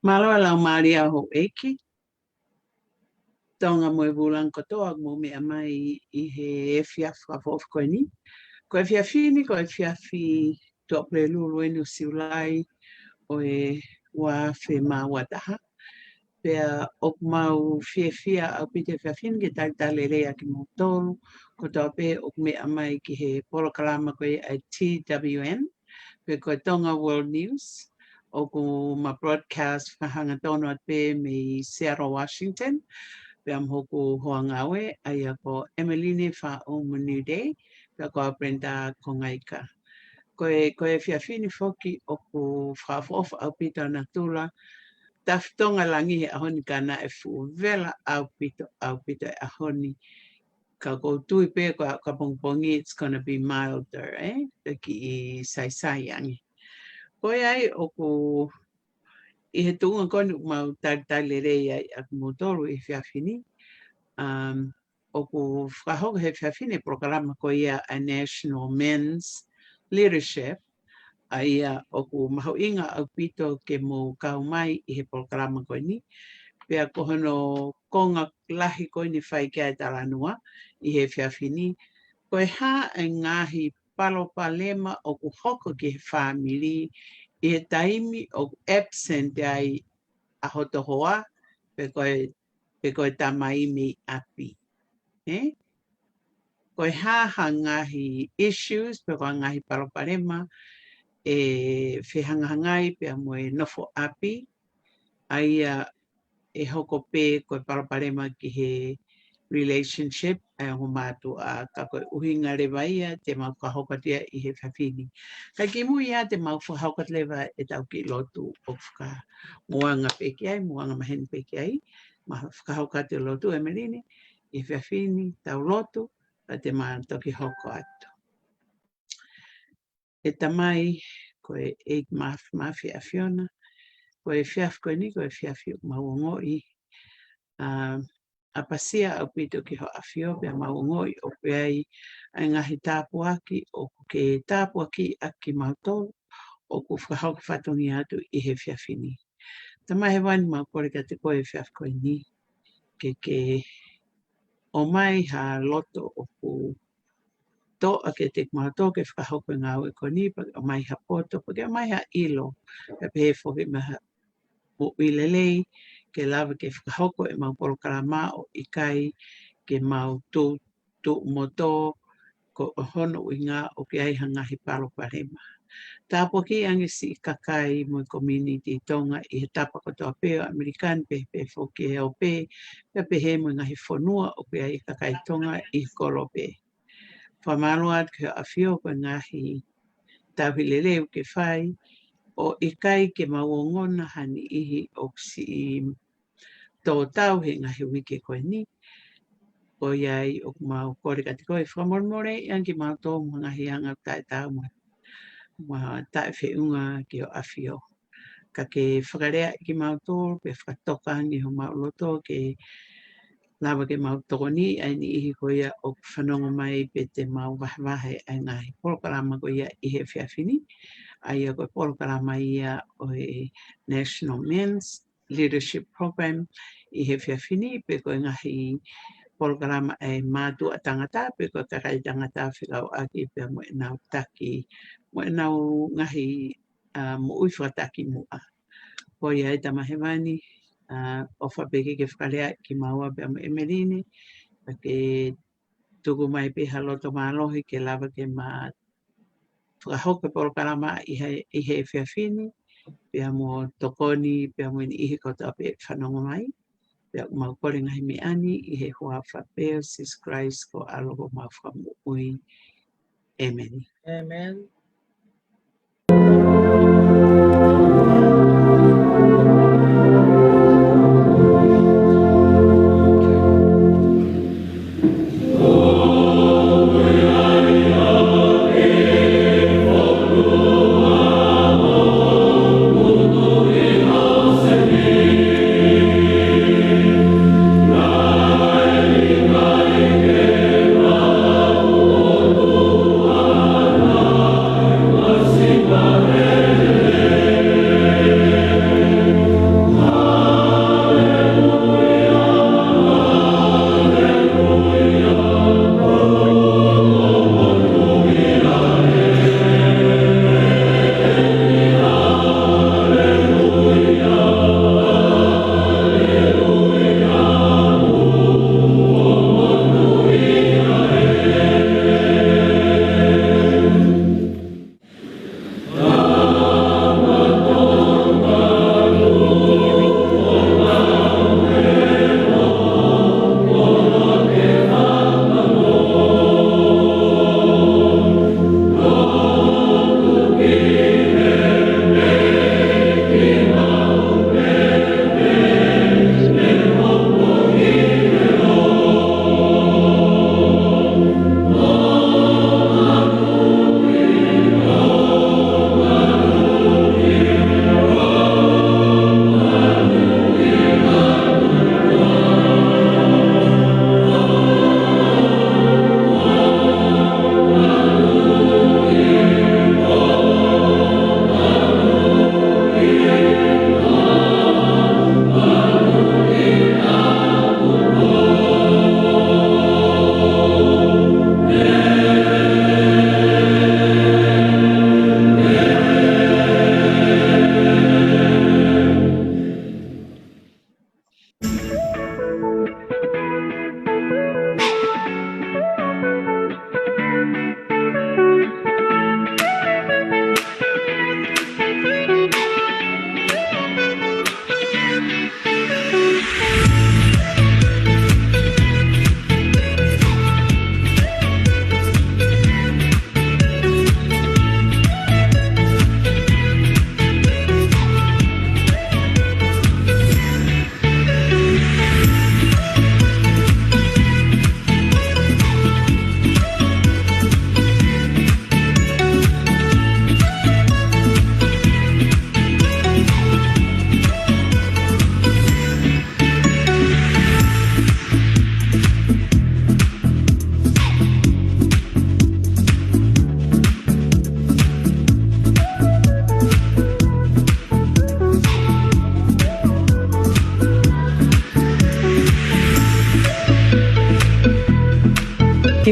Malo lau Maria ho eki. Tonga moe bulan kotoa mo me amai I he fiaf whafof koe ni. Koe fiafini, koe fiafi tople lulu enu siulai o e wa fe ma wataha. Pea ok mau fia au pite fiafini ke tale rea ki mo tolu. Kotoa pe ok me amai ki he polokalama koe a TWN. Pe koe Tonga World News. Oku ma broadcast whahanga tono at pe me Seattle, Washington. Pe am hoku hoangawe aia ko Emeline Faaumu-Niutei. Pe ko Brenda Kongaika. Koe fiafini foki oku whaafofa au pita na tula. Taftonga langi he ahoni kana e fu vela au pito e ahoni. Ka ko tui pe ka pongpongi it's gonna be milder, eh? Ki I sai angi. Koe ai oku I he tunga koni mau tale rei ai ak motoru I fiafini. Oku whakahoka he fiafini programa ko ia a National Men's Leadership. A ia oku maho inga au pito ke mo kau mai I he programa ko ni. Pea kohono konga lahi ko ni whai kia talanua I he fiafini. Koe ha ngaahi palopalema oku hoko ki he whamiri I he taimi oku absent ai a hoto hoa pe koe Tamai me api. Koe ha ngahi issues pe koe ngahi palopalema e whihangahangai pe moe nofo api. Aia e hoko pe koe palopalema ki he relationship e ho mātu a ka koe uhinga rewa ia te mau whahokatia I he whawhini. Ka ki mui ia te mau whahokat lewa e tau ki lotu o whaka muanga peki ai, muanga maheni peki ai. Ma whakahokate lotu Emeline I whawhini tau lotu a te maa toki hoko atu. E Tamai koe eik mafi a Fiona, koe fiaf koe ni koe fiafi mauongoi. A pasia au pito ki ho afio pe mauongoi o pe ai ngahi tāpuaki o ke tāpuaki aki mautou o ku whakahauka whatongi atu I he fiafini. Tamai he wani mau kore ka te koe fiaf koe ni ke o mai ha loto o ku to a ke te mautou ke whakahauka ngā ue ko ni pa o mai ha poto pa ke o mai ha ilo pe he whoki maha o ilelei ke lava ke whakahoko e mau polokalama o ikai ke mau tū moto ko hono I ngā o ke ai hangahi palopalema. Tāpo ki angi si kakai mo community tonga I he tapa kotoa peo Amerikan pe whoki he o pe he mo ngahi whanua o ke ai kakai tonga I kolo pe. Whamaloa ke a whio ko ngahi tawhileleu ke whai o ikai ke mauongona hani ihi o si tō tau he ngahi wike koe ni. O iai o mau kore kati koe whamormore anki mau tō mga ngahi anga tae tau ma tae whiunga ki o awhio. Ka ke whakarea ki mau tō pe whakatoka hangi ho mau loto ke lawa ke mau tokoni ai ni ihi ko ia o whanonga mai pe te mau wahwahe ai ngahi polokalama ko ia I he whiawhini. Ai a koe polokalama ia o he National Men's Leadership Program I he whiawhini pe koe ngahi polokalama e mātua tangata pe koe kakai tangata whikau aki pe mo e nau taki mo e nau ngahi mo ui whakataki mua. Ko ia e tamahewani o whapeke ke whakalea ki maua pe mo Emeline pa ke tuku mai pe haloto mālohi ke lava ke mā whakahoka polokalama I he whiawhini pe mo tokoni pe mo ni ihi kota pe whanonga mai. Pe mau kore ngahi me ani I he hoa whapeo sis Christ ko alogo mau whamui. Amen. Amen.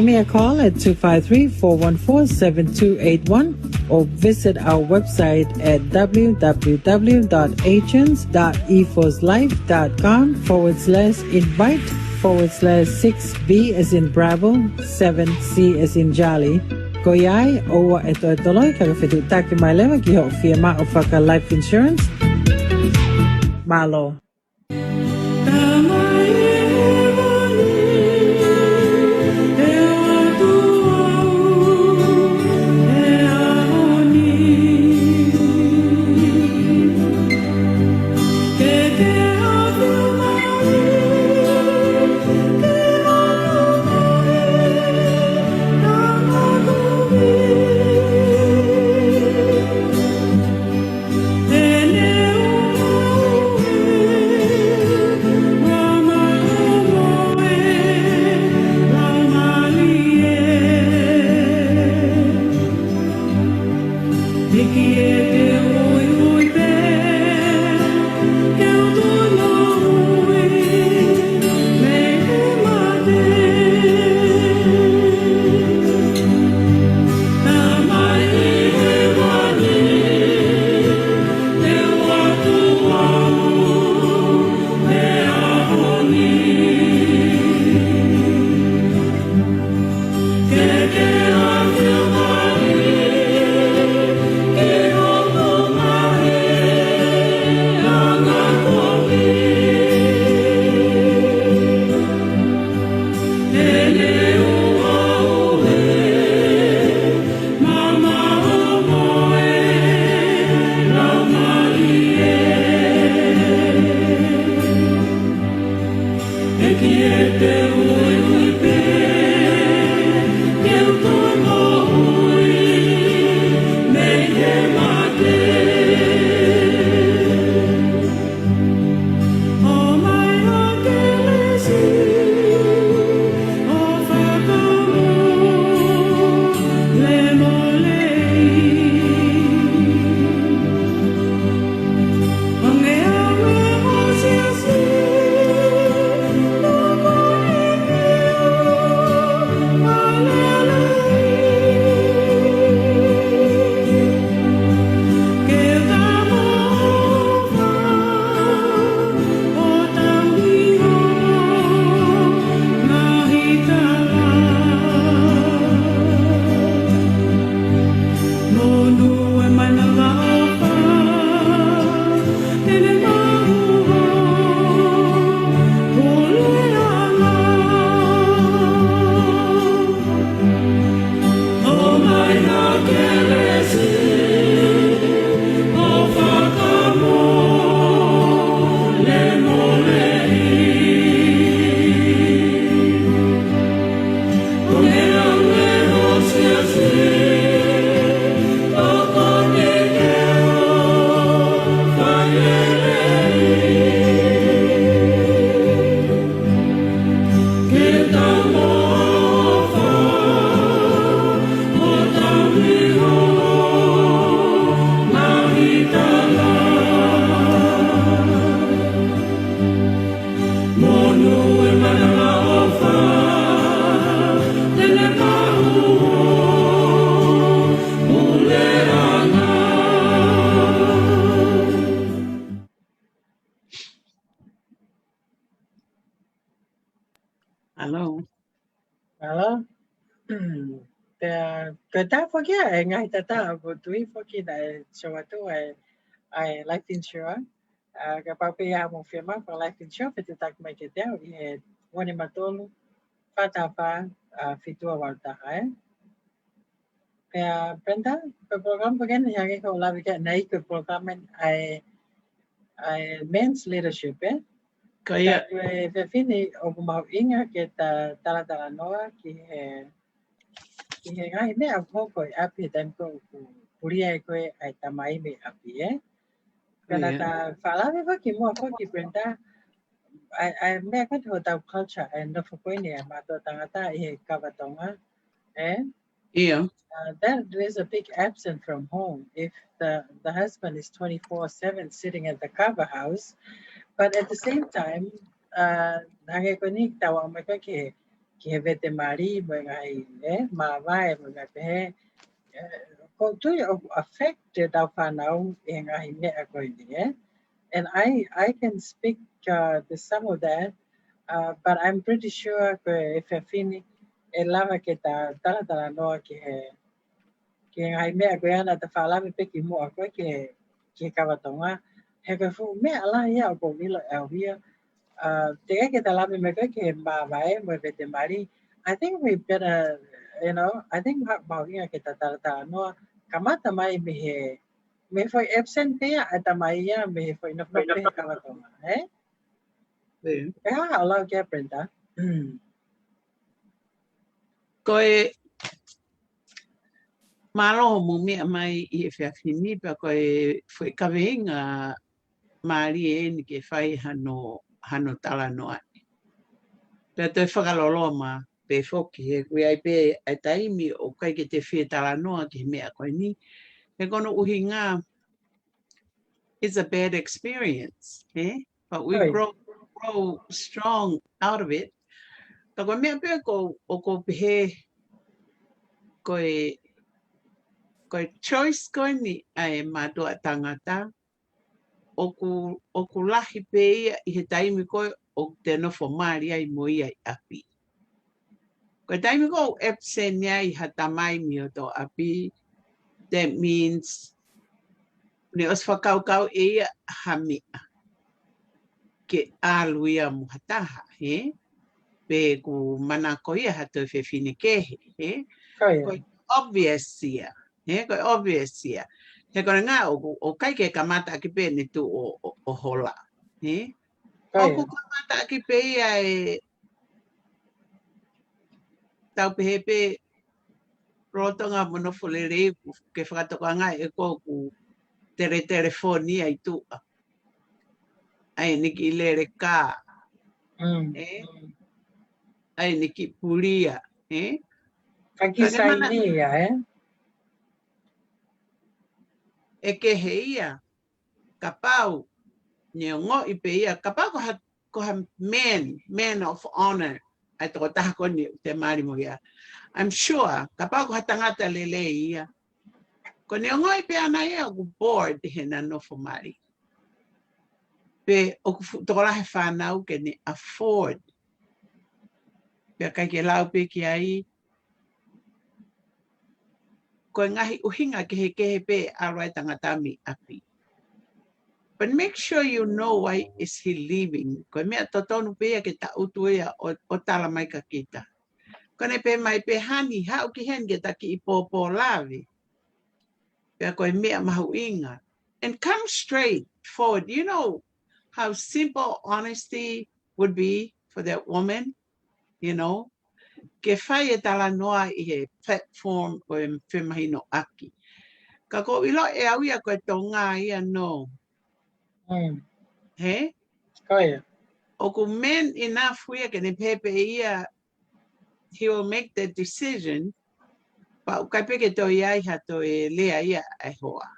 Give me a call at 253-414-7281 or visit our website at www.agents.efoslife.com/invite/6B as in Bravo, 7C as in Jolly. Koyai o ito toloy kagafitutaki malema kiho firma o faka life insurance. Malo. Hello. Hello. Kata forget ngai tata butui foki da chawatu ai life insurance. Kapag piya mo firma for life insurance pati tak mai ketia wani matolo fatapa fitua warta hai. Kaya Brenda program bagian yang ko labi ka nai ko program ai men's leadership Kaya Ve fini o mau inga kita tala noa ki he ngai me a hoko api dan ko pulia ko ai tamai me api kana ta fala me ki mo ki Brenda I me ka to ta culture and no ko ni ma to tangata he kavatonga yeah. That is a big absent from home if the husband is 24/7 sitting at the cover house. But at the same time, ki he vete mari mo ngai ma vai mo ngai pe ko tu affected au whanau e ngai mea koe ni and I can speak to some of that but I'm pretty sure que if I fini e lava ke ta tala noa ki ngai mea koe ana ta whalame pe ki mua koe ki kawatonga he koe fu mea la ia o ko mila au hia te ke ta lame me koe ki ma vai mo vete mari I think we better I think mau hia ke ta tala noa kamata mai me foi absent pe a Tamai ia me foi no pe kawatonga e ha ala ke Brenda Koe malo mo mea mai I e whiawhini pa koe whai kaweinga maari e ni ke whai hano tala noa. Pea toi whakalolo ma pe whoki he kui ai pe ai taimi o kai ke te whia tala noa ki mea koe ni. He kono uhi ngā, it's a bad experience, but we grow strong out of it. Ta koe mea pe ko pehe koe choice koe ni ai mātua tangata o ku lahi pe ia I he taimi koe o te nofo maari ai mo ia I api. Koe taimi koe epse ni ai ha tamai mi o to api, that means ne os whakaukau e ia hamia ke aluia muhataha, pe ku mana ko ia hato whewhine kehe, koe obvious ia, koe obvious ia. He kore ngā o kai ke kamata ki pe ni tu o hola. Oku kamata ki pe ia tau pehe pe rotonga monofulere ke whakatoka ngai ku tere telefoni ai tu. Ai niki lere ka. Ai niki pulia. Kaki saini ia E ke he ia, ka pau, ni o ngō I pe ia, ka pau ko ha man of honor, ai toko taha ko ni te maari mo ia. I'm sure, ka pau ko ha tangata lele ia. Ko ni o ngō I pe ana ia, ku board he na nofo maari. Pe o toko lahe whanau ke ni afford. Pe kai ke lau pe ki ai, ko ngahi uhinga ke he pe arai tangatami api. But make sure you know why is he leaving. Ko mea totonu pea ke ta utu ia o tala mai ka kita. Ko ne pe mai pe hani hau ki hen ke ta ki I popo lawe. Pea ko mea mahu inga. And come straight forward. You know how simple honesty would be for that woman, Ke whai e tala noa I he platform o whemahino aki. Ka ko ilo e au ia koe tō ngā ia no. He? O ku men enough ia ke ne pepe ia, he will make the decision, pa ukai peke tō iai hato e lea ia ai hoa.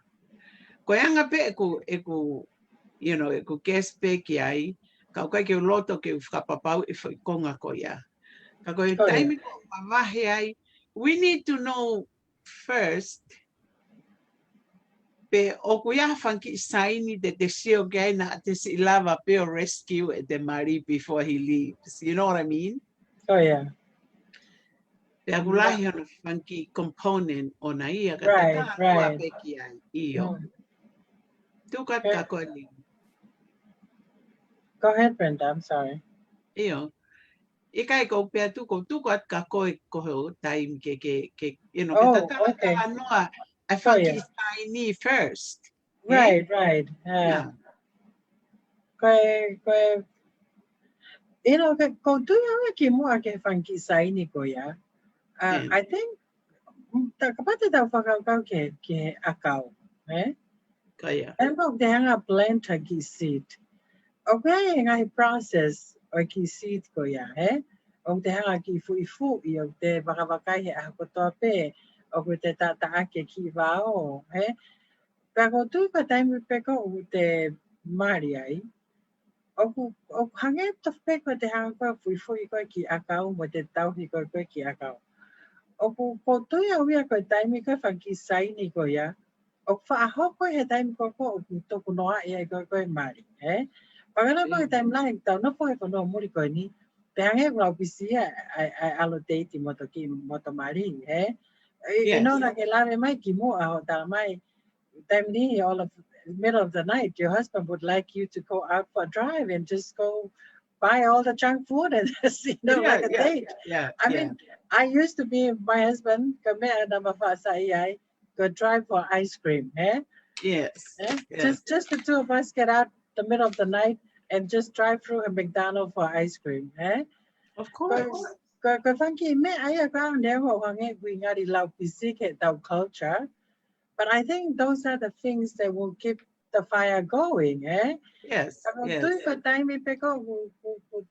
Ko anga pe e ku guest pe ki ai, ka ukai ke loto ke whakapapau I konga ko ia. Ka koe taimi ko mawahe ai, we need to know first, pe o ku ia whanki saini te sio gai na te si lava pe o rescue e te mari before he leaves. You know what I mean? Pe aku lahi hana whanki component o na ia ka tata kua pe ki ai. Iyo. Tukat ka koe ni. Go ahead, Brenda. I'm sorry. Iyo. Ika ko pea tukat ka koe koho taim ke tata noa I whanki saini first. Right. Koe, ko tuia ki mua ke whanki saini ko ia. I think, kapate tau whakaukau ke akau, Kaya. And ko te hanga blender ki seed. O kaya ngai process o ki seed ko ia, O te hanga ki fui o te wakawakai he ahakotoa pe, o te tata ake ki wao, Pea ko tui ka taimi peko o te mari ai, o hange to pe ko te hanga ko fui ko ki akau mo te tau hi ko ki akau. O ko to ya wi ko taimi ka fa ki sai ni ko ya. O fa ho ko he taimi ko ko to ko noa e ko mari, Pagana ko taimi la he tau no po ko no muri ko ni. Te hange ko pisi ai alo te iti mo to mari, You know na ke lave mai ki mo a ho ta mai time all of middle of the night, your husband would like you to go out for a drive and just go buy all the junk food and just, like a date. I mean, I used to be my husband, go drive for ice cream, Yes. Just the two of us get out the middle of the night and just drive through a McDonald's for ice cream, Of course. Ko funky me I ground there we got love physique our culture. But I think those are the things that will keep the fire going, Yes. Tôi có tay mi pe ko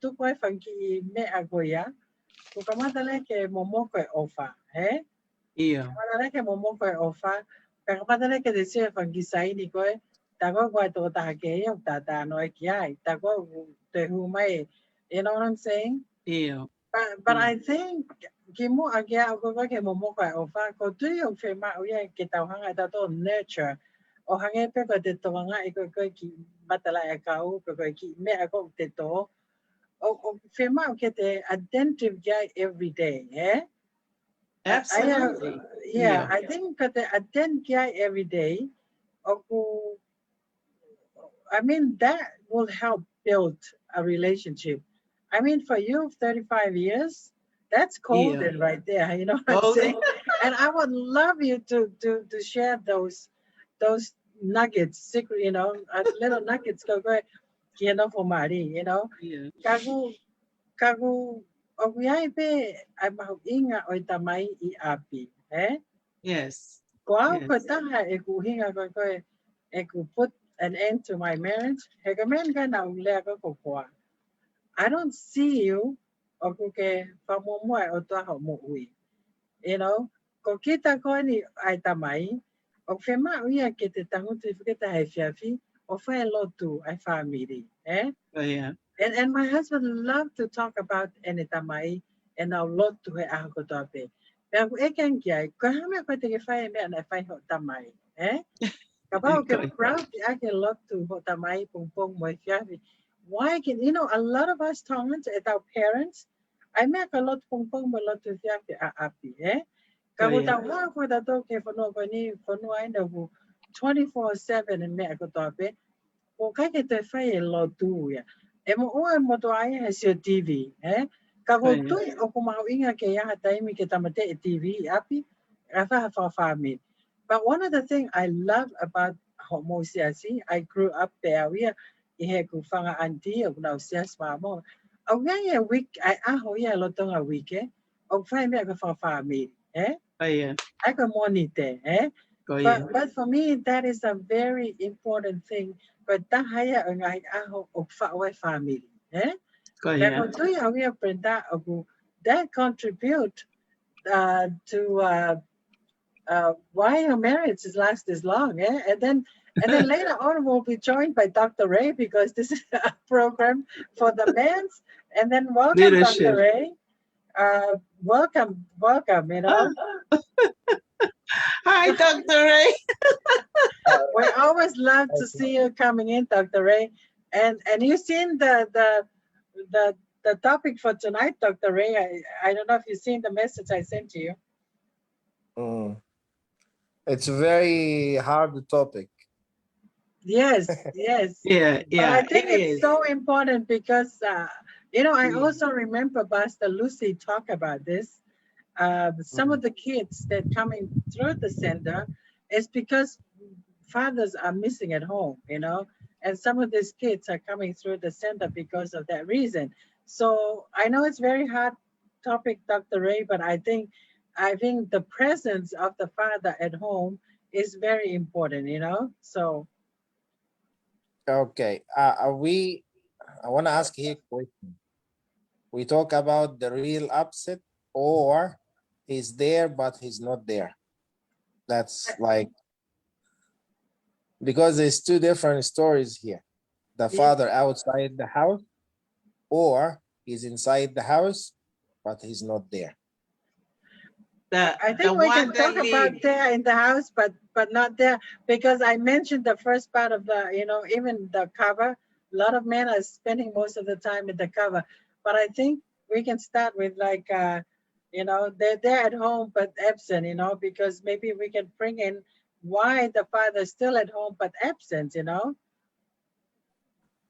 tu ko funky me agoya. Ko kamata le ke momoko e ofa, Kamata le ke momoko e ofa. Ka kamata le ke desi funky sai ni ko ta ko ko to ta ke yo ta no e kiai. Ta ko te hu mai. You know what I'm saying? Yeah. But I think Kimu agia ko ke momoko e ofa ko tu yo fe ma o ye ke tau hanga ta to nurture o hange pe ko te toanga e ko ki matala e kau ko ki me a ko te to o fe ma ke te attentive guy every day, Absolutely. I think that the attentive guy every day o I mean that will help build a relationship. I mean for you 35 years that's golden right there, you know what I'm saying? And I would love you to share those nuggets, secret, little nuggets go for Mari, Kagu kagu oguyai pe ay mahuinga o Tamai I api, Yes. Ko au ko taha e ku hinga ko e ku put an end to my marriage. He ka men ka na ulea ko koa. I don't see you o ku ke whamomua o taha mo ui. Ko kita ko ni ai tamai, o whema uia ke te tangutu I whaketa hei whiawhi, o whae lotu ai whamiri, And my husband loved to talk about ene tamai, and au lotu he aho ko tope. Pea ku eke anki ai, ko hame ko te ke whae mea na whae ho tamai, Ka pau ke proud ake lotu ho tamai pung pung mo whiawhi. Why can, a lot of us Tongans at our parents, I make a lot pung pung mo lotu whiawhi a api, Ka ko tau hoa ko ta tau ke whanua ko ni whanua ai na ku 24/7 and mea ko tope. Ko kai ke te whai e lotu ia. E mo oa mo to ai he sio TV, Ka ko tui o ko mahu inga ke iaha taimi ke tamate e TV api, a whaha whawhami. But one of the things I love about Homo Siasi, I grew up there. We I he ku whanga auntie o nau sias mamo. Au ngai a week, I aho ia lotonga week, O whai mea ka whawhami, I ka monite, But for me, that is a very important thing. But tahaya o ngai aho o whaoe family, Pero tui au ia Brenda o that contribute to why your marriage has lasted this long, And then later on we'll be joined by Dr. Ray because this is a program for the men's. And then welcome, Dr. Ray. Welcome, Hi, Dr. Ray. We always love to see you coming in, Dr. Ray. And you've seen the topic for tonight, Dr. Ray. I don't know if you've seen the message I sent to you. It's a very hard topic. Yes. Yeah. But I think it's so important because, I also remember Pastor Lucy talk about this. Some of the kids that coming through the center is because fathers are missing at home, and some of these kids are coming through the center because of that reason. So I know it's very hard topic, Dr. Ray, but I think the presence of the father at home is very important, So Okay. I want to ask you a question. We talk about the real upset, or he's there but he's not there. That's like, because there's two different stories here. The father outside the house, or he's inside the house, but he's not there. I The think we one can that talk about leaves. there in the house, but not there, because I mentioned the first part of the, even the cover. A lot of men are spending most of the time in the cover, but I think we can start with like, they're at home but absent, because maybe we can bring in why the father's still at home but absent.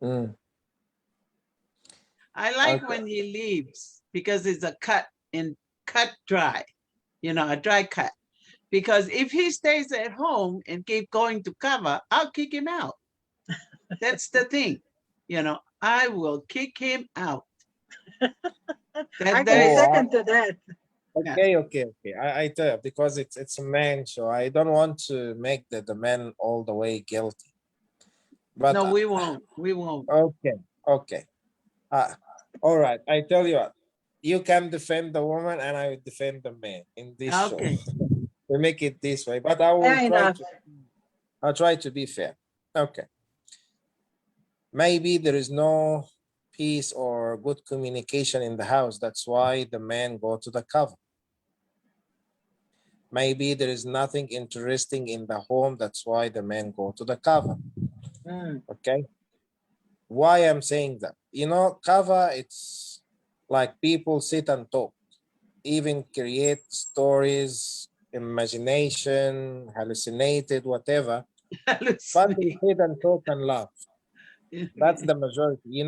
Mm, I like okay. when he leaves because it's a cut dry, a dry cut. Because if he stays at home and keep going to cover, I'll kick him out. That's the thing. I will kick him out. I That can is, Or second to that. yeah. okay. I tell you, because it's a man show. I don't want to make the man all the way guilty. But No, we won't. We won't. okay. All right. I tell you what, you can defend the woman and I will defend the man in this show. Okay. We make it this way, but I will Fair enough. I'll try to be fair. Okay. Maybe there is no peace or good communication in the house. That's why the man go to the cover. Maybe there is nothing interesting in the home. That's why the men go to the cover. Okay. Why I'm saying that? Cover, it's like people sit and talk, even create stories, imagination, hallucinated, whatever. But they sit and talk and laugh. That's the majority.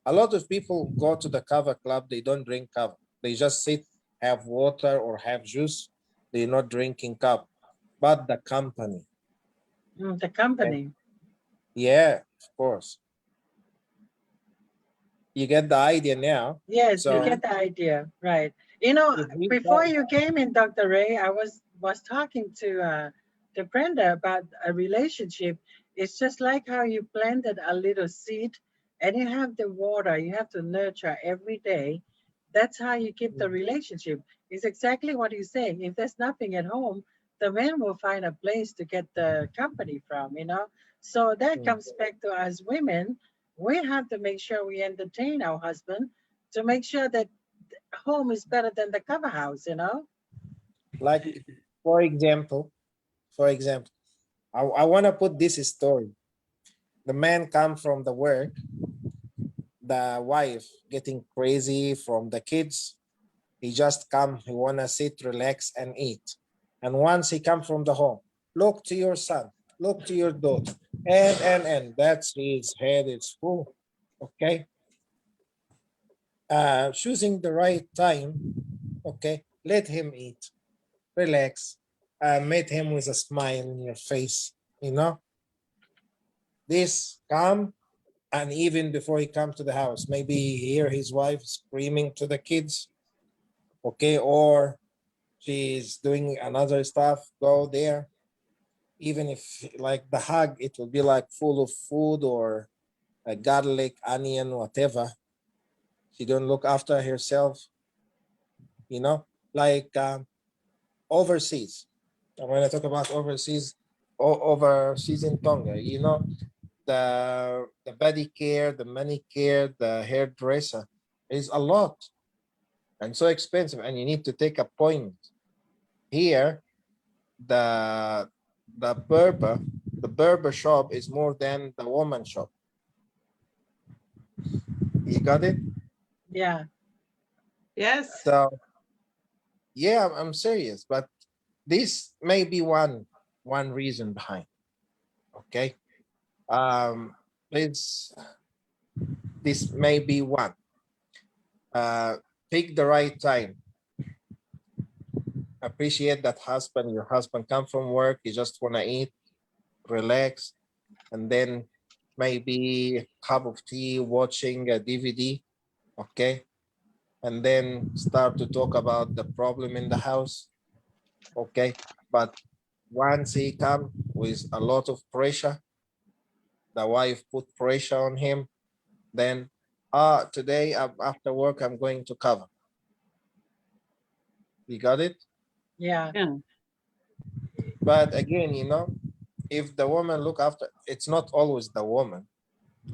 A lot of people go to the cover club. They don't drink cover. They just sit, have water or have juice. They're not drinking cup, but the company. The company. Yeah, of course. You get the idea now. Yes, So you get the idea, right? Before you came in, Dr. Ray, I was talking to Brenda about a relationship. It's just like how you planted a little seed and you have the water, you have to nurture every day. That's how you keep the relationship. It's exactly what you're saying. If there's nothing at home, the man will find a place to get the company from. So that comes back to us women. We have to make sure we entertain our husband to make sure that home is better than the cover house. like, for example, I want to put this story. The man come from the work, the wife getting crazy from the kids. He just come, he want to sit, relax, and eat. And once he come from the home, look to your son, look to your daughter, and that's his head is full. Okay. Choosing the right time. Okay. Let him eat, relax, meet him with a smile in your face. This calm. And even before he come to the house, maybe he hear his wife screaming to the kids. Okay. Or she's doing another stuff, go there. Even if like the hug, it will be like full of food or a garlic, onion, whatever. She don't look after herself, like overseas. And when I talk about overseas, overseas in Tonga, the body care, the manicure, the hairdresser is a lot and so expensive, and you need to take appointment. Here, the barber shop is more than the woman shop. You got it? Yeah. Yes. So yeah, I'm serious, but this may be one reason behind. Okay. This may be one. Pick the right time. Appreciate that husband. Your husband come from work. You just want to eat, relax, and then maybe a cup of tea, watching a DVD. Okay. And then start to talk about the problem in the house. Okay. But once he come with a lot of pressure, the wife put pressure on him, then today after work I'm going to cover. You got it? Yeah. But again, if the woman look after, it's not always the woman.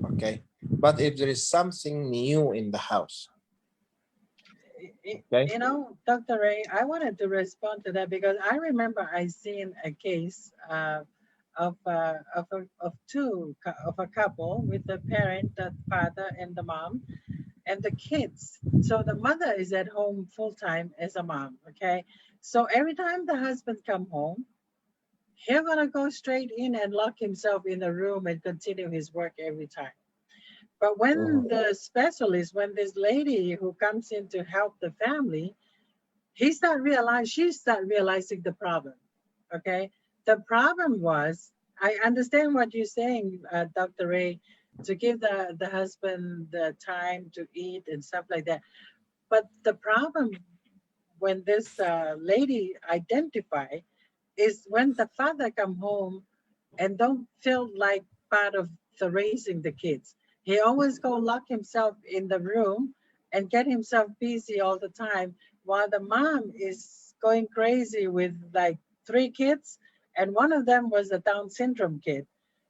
Okay, but if there is something new in the house, okay, You know, Dr. Ray, I wanted to respond to that because I remember I seen a case of a couple with the parent, the father and the mom, and the kids. So the mother is at home full time as a mom. Okay, so every time the husband come home, he's gonna go straight in and lock himself in the room and continue his work every time. But when the specialist, when this lady who comes in to help the family, she start realizing the problem. Okay, the problem was, I understand what you're saying, Dr. Ray, to give the husband the time to eat and stuff like that. But the problem when this lady identify is when the father come home and don't feel like part of the raising the kids. He always go lock himself in the room and get himself busy all the time while the mom is going crazy with like 3 kids, and one of them was a Down syndrome kid.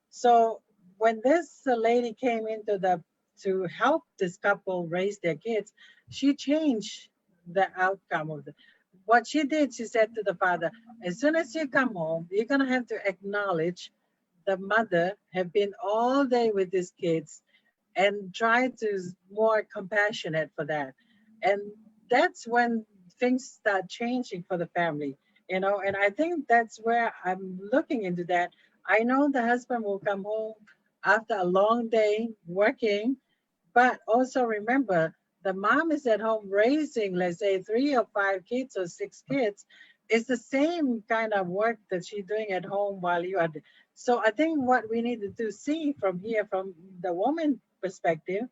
So when this lady came into the to help this couple raise their kids, she changed the outcome of the what she did. She said to the father, as soon as you come home, you're gonna have to acknowledge the mother have been all day with these kids and try to more compassionate for that. And that's when things start changing for the family, you know. And I think that's where I'm looking into that. I know the husband will come home after a long day working, but also remember, the mom is at home raising, let's say, 3 or 5 kids or 6 kids. It's the same kind of work that she's doing at home while you are. So I think what we need to see from here, from the woman perspective,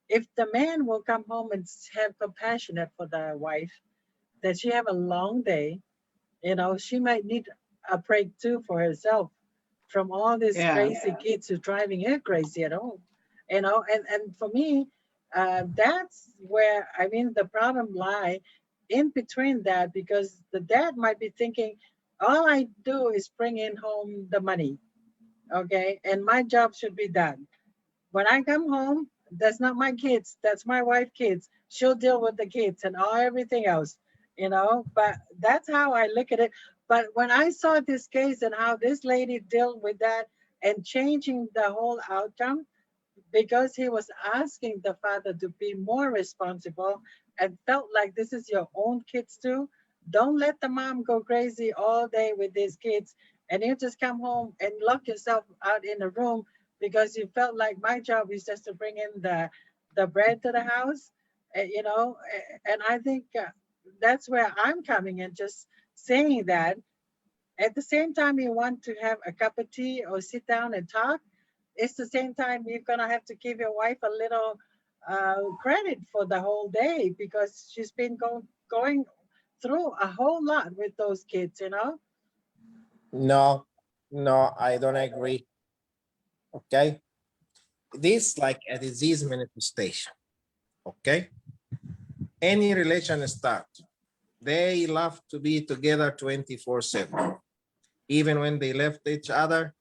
if the man will come home and have compassionate for the wife, that she have a long day, you know, she might need a break too for herself from all these crazy kids who driving her crazy at home, you know. And for me, that's where I mean the problem lie in between that, because the dad might be thinking, all I do is bring in home the money, okay, and my job should be done. When I come home, that's not my kids, that's my wife kids. She'll deal with the kids and all everything else, you know. But that's how I look at it. But when I saw this case and how this lady dealt with that and changing the whole outcome, because he was asking the father to be more responsible and felt like this is your own kids too. Don't let the mom go crazy all day with these kids and you just come home and lock yourself out in a room because you felt like my job is just to bring in the bread to the house, you know. And I think that's where I'm coming in, just saying that at the same time you want to have a cup of tea or sit down and talk, it's the same time you're gonna have to give your wife a little credit for the whole day because she's been going through a whole lot with those kids, you know. No, no, I don't agree. Okay, this like a disease manifestation. Okay, any relation start, they love to be together 24/7. Even when they left each other,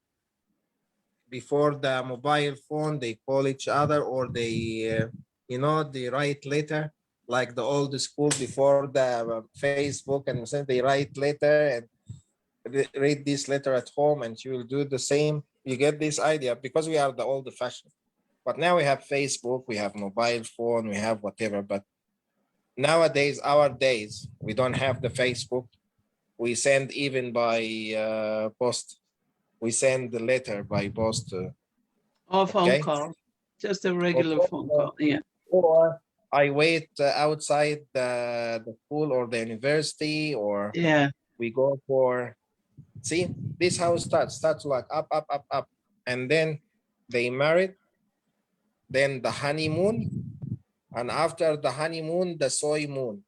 before the mobile phone, they call each other, or they, you know, they write letter, like the old school before the Facebook, and they write letter and read this letter at home, and you will do the same. You get this idea because we are the old fashioned. But now we have Facebook, we have mobile phone, we have whatever. But nowadays, our days, we don't have the Facebook. We send even by post. We send the letter by post. Or phone Okay. call, just a regular phone call. Yeah. Or I wait outside the school or the university, or we go for, see, this house starts like up, and then they married, then the honeymoon, and after the honeymoon, the soy moon.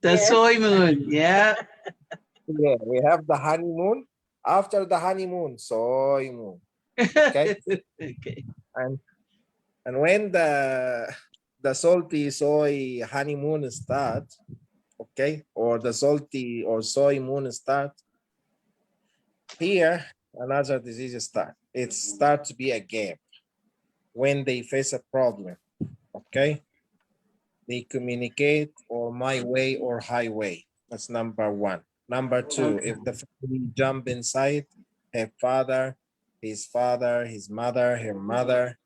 The soy moon, yeah. Yeah, we have the honeymoon. After the honeymoon, soy moon. Okay. Okay. And when the salty soy honeymoon start, okay, or the salty or soy moon start, here another disease start. It starts to be a gap when they face a problem, okay? They communicate or my way or highway. That's number one. Number two, Okay. if the family jump inside, her father, his mother, her mother,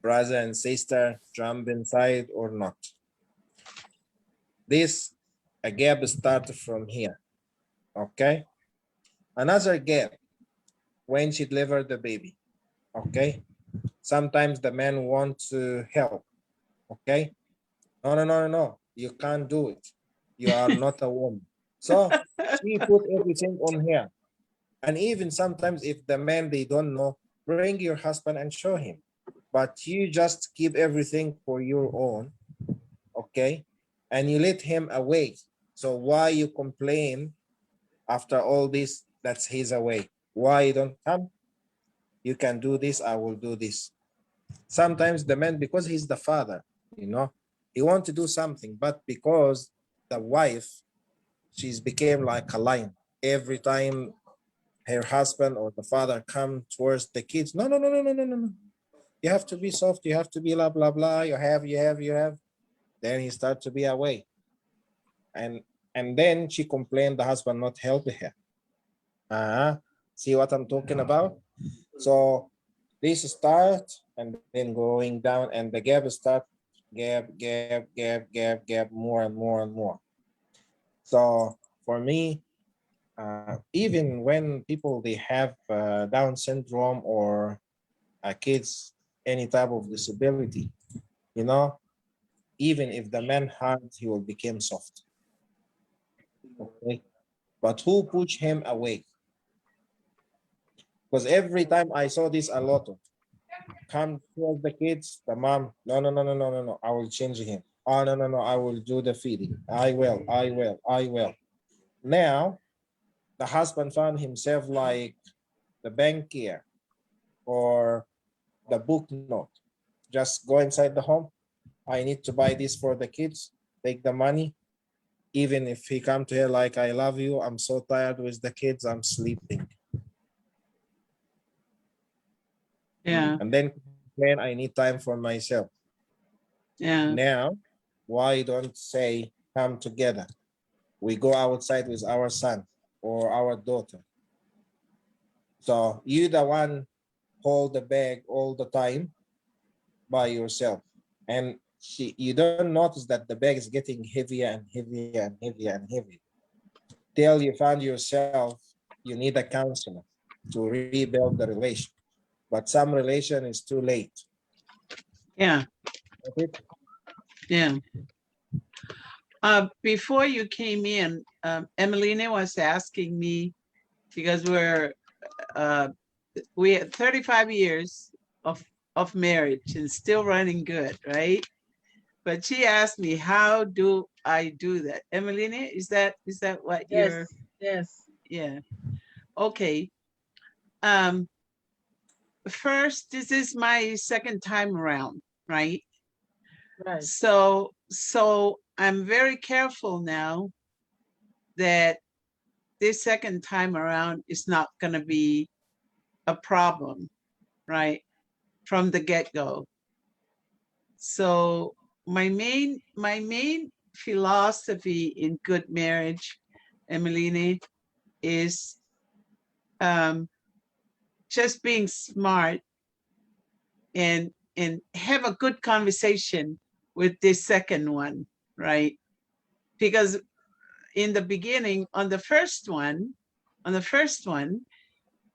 brother and sister jump inside or not. This, a gap starts from here, okay? Another gap, when she delivered the baby, okay? Sometimes the man wants to help, okay? No, you can't do it. You are not a woman. So she put everything on her. And even sometimes if the man, they don't know, bring your husband and show him. But you just keep everything for your own, okay? And you let him away. So why you complain after all this, that's his away? Why you don't come? You can do this, I will do this. Sometimes the man, because he's the father, you know, he want to do something, but because the wife, she's became like a lion. Every time her husband or the father come towards the kids, no. You have to be soft, you have to be blah, blah, blah, you have. Then he start to be away. And then she complained the husband not helping her. See what I'm talking about? So this start and then going down and the gap start gap more and more and more. So for me, even when people they have Down syndrome or kids any type of disability, you know, even if the man hard, he will become soft. Okay, but who push him away? Because every time I saw this a lot of come towards the kids, the mom, no, I will change him. Oh, no, I will do the feeding. I will. Now, the husband found himself like the bankier or the book note. Just go inside the home. I need to buy this for the kids. Take the money. Even if he come to her like, I love you, I'm so tired with the kids, I'm sleeping. Yeah. And then I need time for myself. Yeah. Now, why don't say come together? We go outside with our son or our daughter. So you the one hold the bag all the time by yourself. And you don't notice that the bag is getting heavier and heavier and heavier and heavier. Till you find yourself, you need a counselor to rebuild the relation. But some relation is too late. Yeah. Okay? Yeah. Before you came in, Emeline was asking me, because we had 35 years of marriage and still running good, right? But she asked me, how do I do that? Emeline, is that what you're? Yes. Yeah. Okay. First, this is my second time around, right? Right. So I'm very careful now that this second time around is not going to be a problem, right? From the get-go. So my main philosophy in good marriage, Emeline, is just being smart and have a good conversation with this second one, right? Because in the beginning, on the first one,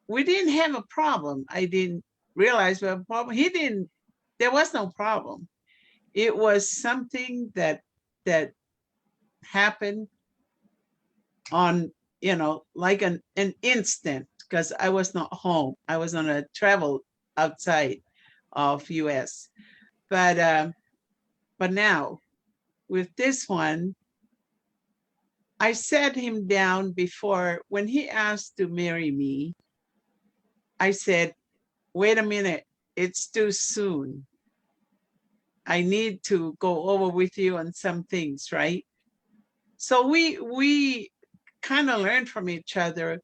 we didn't have a problem. I didn't realize we had a problem. He didn't. There was no problem. It was something that happened on, like an instant, because I was not home. I was on a travel outside of US. But now with this one, I sat him down before when he asked to marry me. I said, wait a minute, it's too soon. I need to go over with you on some things, right? So we kind of learned from each other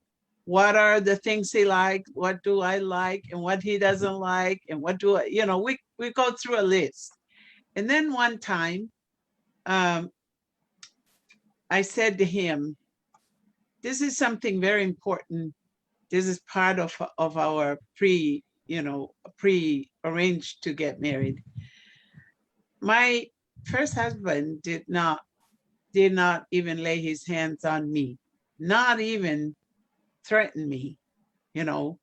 what are the things he likes, what do I like, and what he doesn't like, and what do I, you know, we go through a list. And then one time, I said to him, this is something very important. This is part of our pre-arranged to get married. My first husband did not even lay his hands on me, not even threaten me, you know.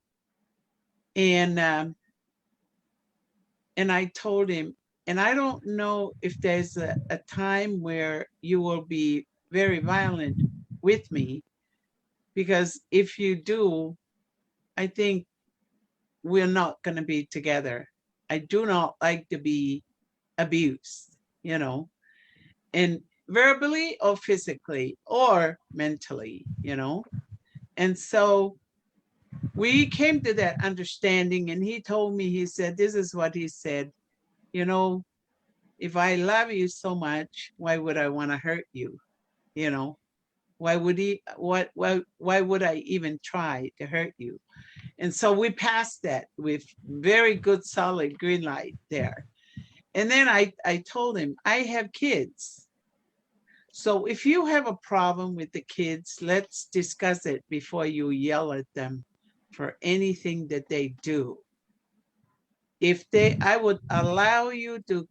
And I told him, and I don't know if there's a time where you will be very violent with me, because if you do, I think we're not going to be together. I do not like to be abused, you know, and verbally or physically or mentally, you know. And so we came to that understanding, and he told me, he said, this is what he said, you know, if I love you so much, why would I want to hurt you? You know, why would why would I even try to hurt you? And so we passed that with very good, solid green light there. And then I told him, I have kids. So if you have a problem with the kids, let's discuss it before you yell at them for anything that they do. I would allow you to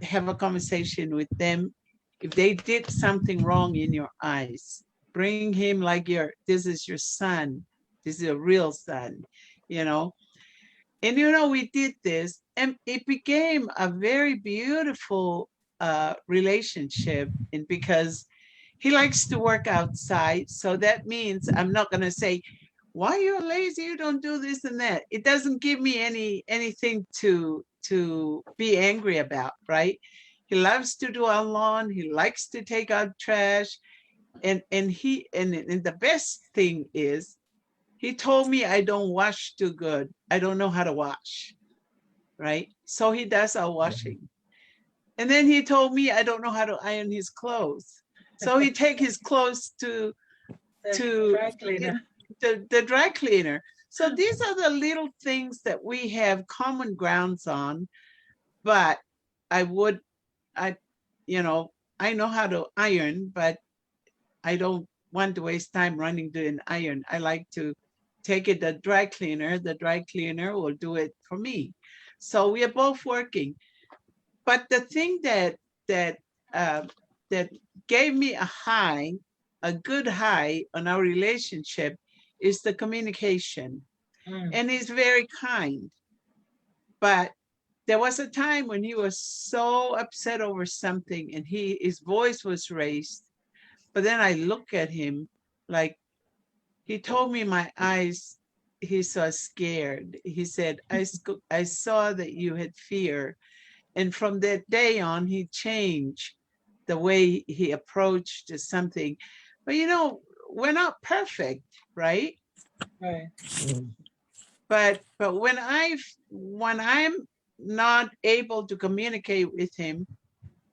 have a conversation with them. If they did something wrong in your eyes, bring him like this is your son. This is a real son, you know. And, you know, we did this, and it became a very beautiful relationship. And because he likes to work outside, so that means I'm not going to say, why you're lazy, you don't do this and that. It doesn't give me anything to be angry about, right? He loves to do our lawn. He likes to take out trash. And the best thing is, he told me I don't wash too good. I don't know how to wash, right? So he does our washing. And then he told me I don't know how to iron his clothes. So he take his clothes to dry cleaner. The dry cleaner. So these are the little things that we have common grounds on. But you know, I know how to iron, but I don't want to waste time running to an iron. I like to take it to the dry cleaner. The dry cleaner will do it for me. So we are both working. But the thing that gave me a good high on our relationship is the communication. And he's very kind. But there was a time when he was so upset over something, and his voice was raised. But then I look at him, like, he told me my eyes, he saw scared. He said, I saw that you had fear. And from that day on, he changed the way he approached something. But, you know, we're not perfect, right? Right. But when I'm not able to communicate with him,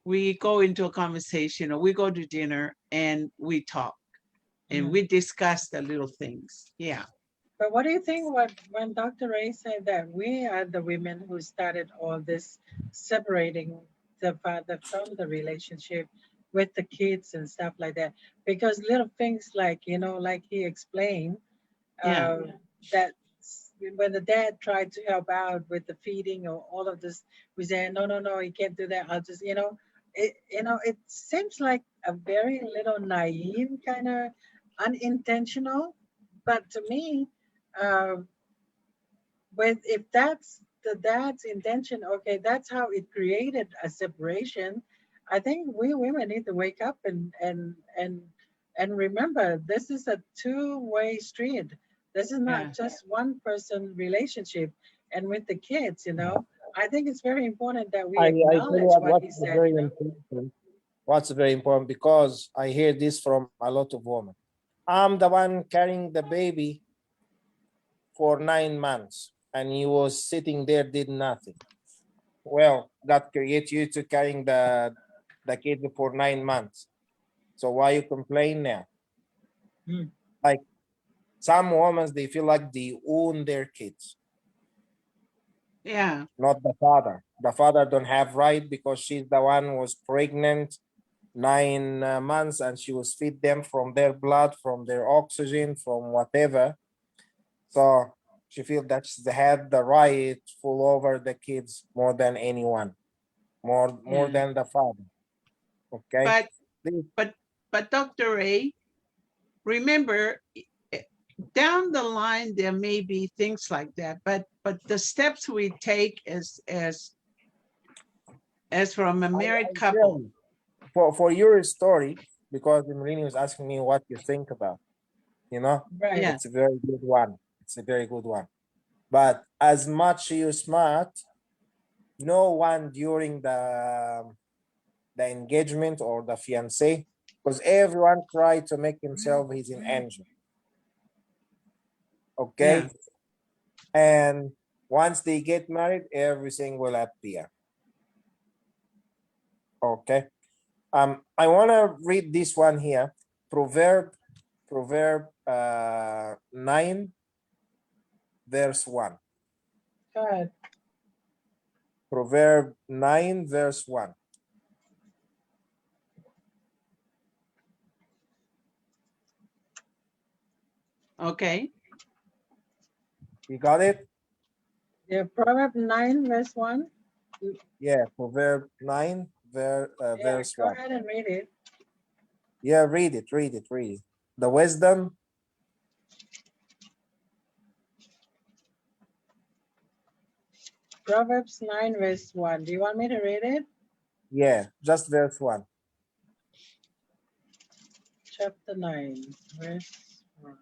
we go into a conversation, or we go to dinner and we talk and we discuss the little things. Yeah. But what do you think when Dr. Ray said that we are the women who started all this separating the father from the relationship with the kids and stuff like that? Because little things like, you know, like he explained, that when the dad tried to help out with the feeding or all of this, we said, no, he can't do that. I'll just, it seems like a very little naive, kind of unintentional. But to me, if that's the dad's intention, okay, that's how it created a separation. I think we women need to wake up and remember, this is a two-way street. This is not just one person relationship. And with the kids, you know, I think it's very important that we acknowledge what he said. What's very important, because I hear this from a lot of women. I'm the one carrying the baby for 9 months, and he was sitting there, did nothing. Well, God created you to carrying the kid for 9 months. So why you complain now? Like, Some women, they feel like they own their kids. Yeah. Not the father. The father don't have right because she's the one who was pregnant 9 months and she was feed them from their blood, from their oxygen, from whatever. So she feels that she had the right full over the kids more than anyone, more than the father. Okay. But Dr. Ray, remember, down the line there may be things like that, but the steps we take as from a married couple. For your story, because Emeline was asking me what you think about, you know, Right. Yeah. it's a very good one. It's a very good one. But as much you're smart, no one during the engagement or the fiancé, because everyone tried to make himself he's an angel. Okay. Yeah. And once they get married, everything will appear. Okay. I want to read this one here. Proverb 9 verse 1. Go ahead. Proverb 9 verse 1. Okay. You got it? Yeah, Proverbs 9 verse 1. Yeah, Proverb 9 verse Go 1. ahead and read it. Yeah, read it. The wisdom. Proverbs 9 verse 1. Do you want me to read it? Yeah, just verse 1. Chapter 9 verse 1.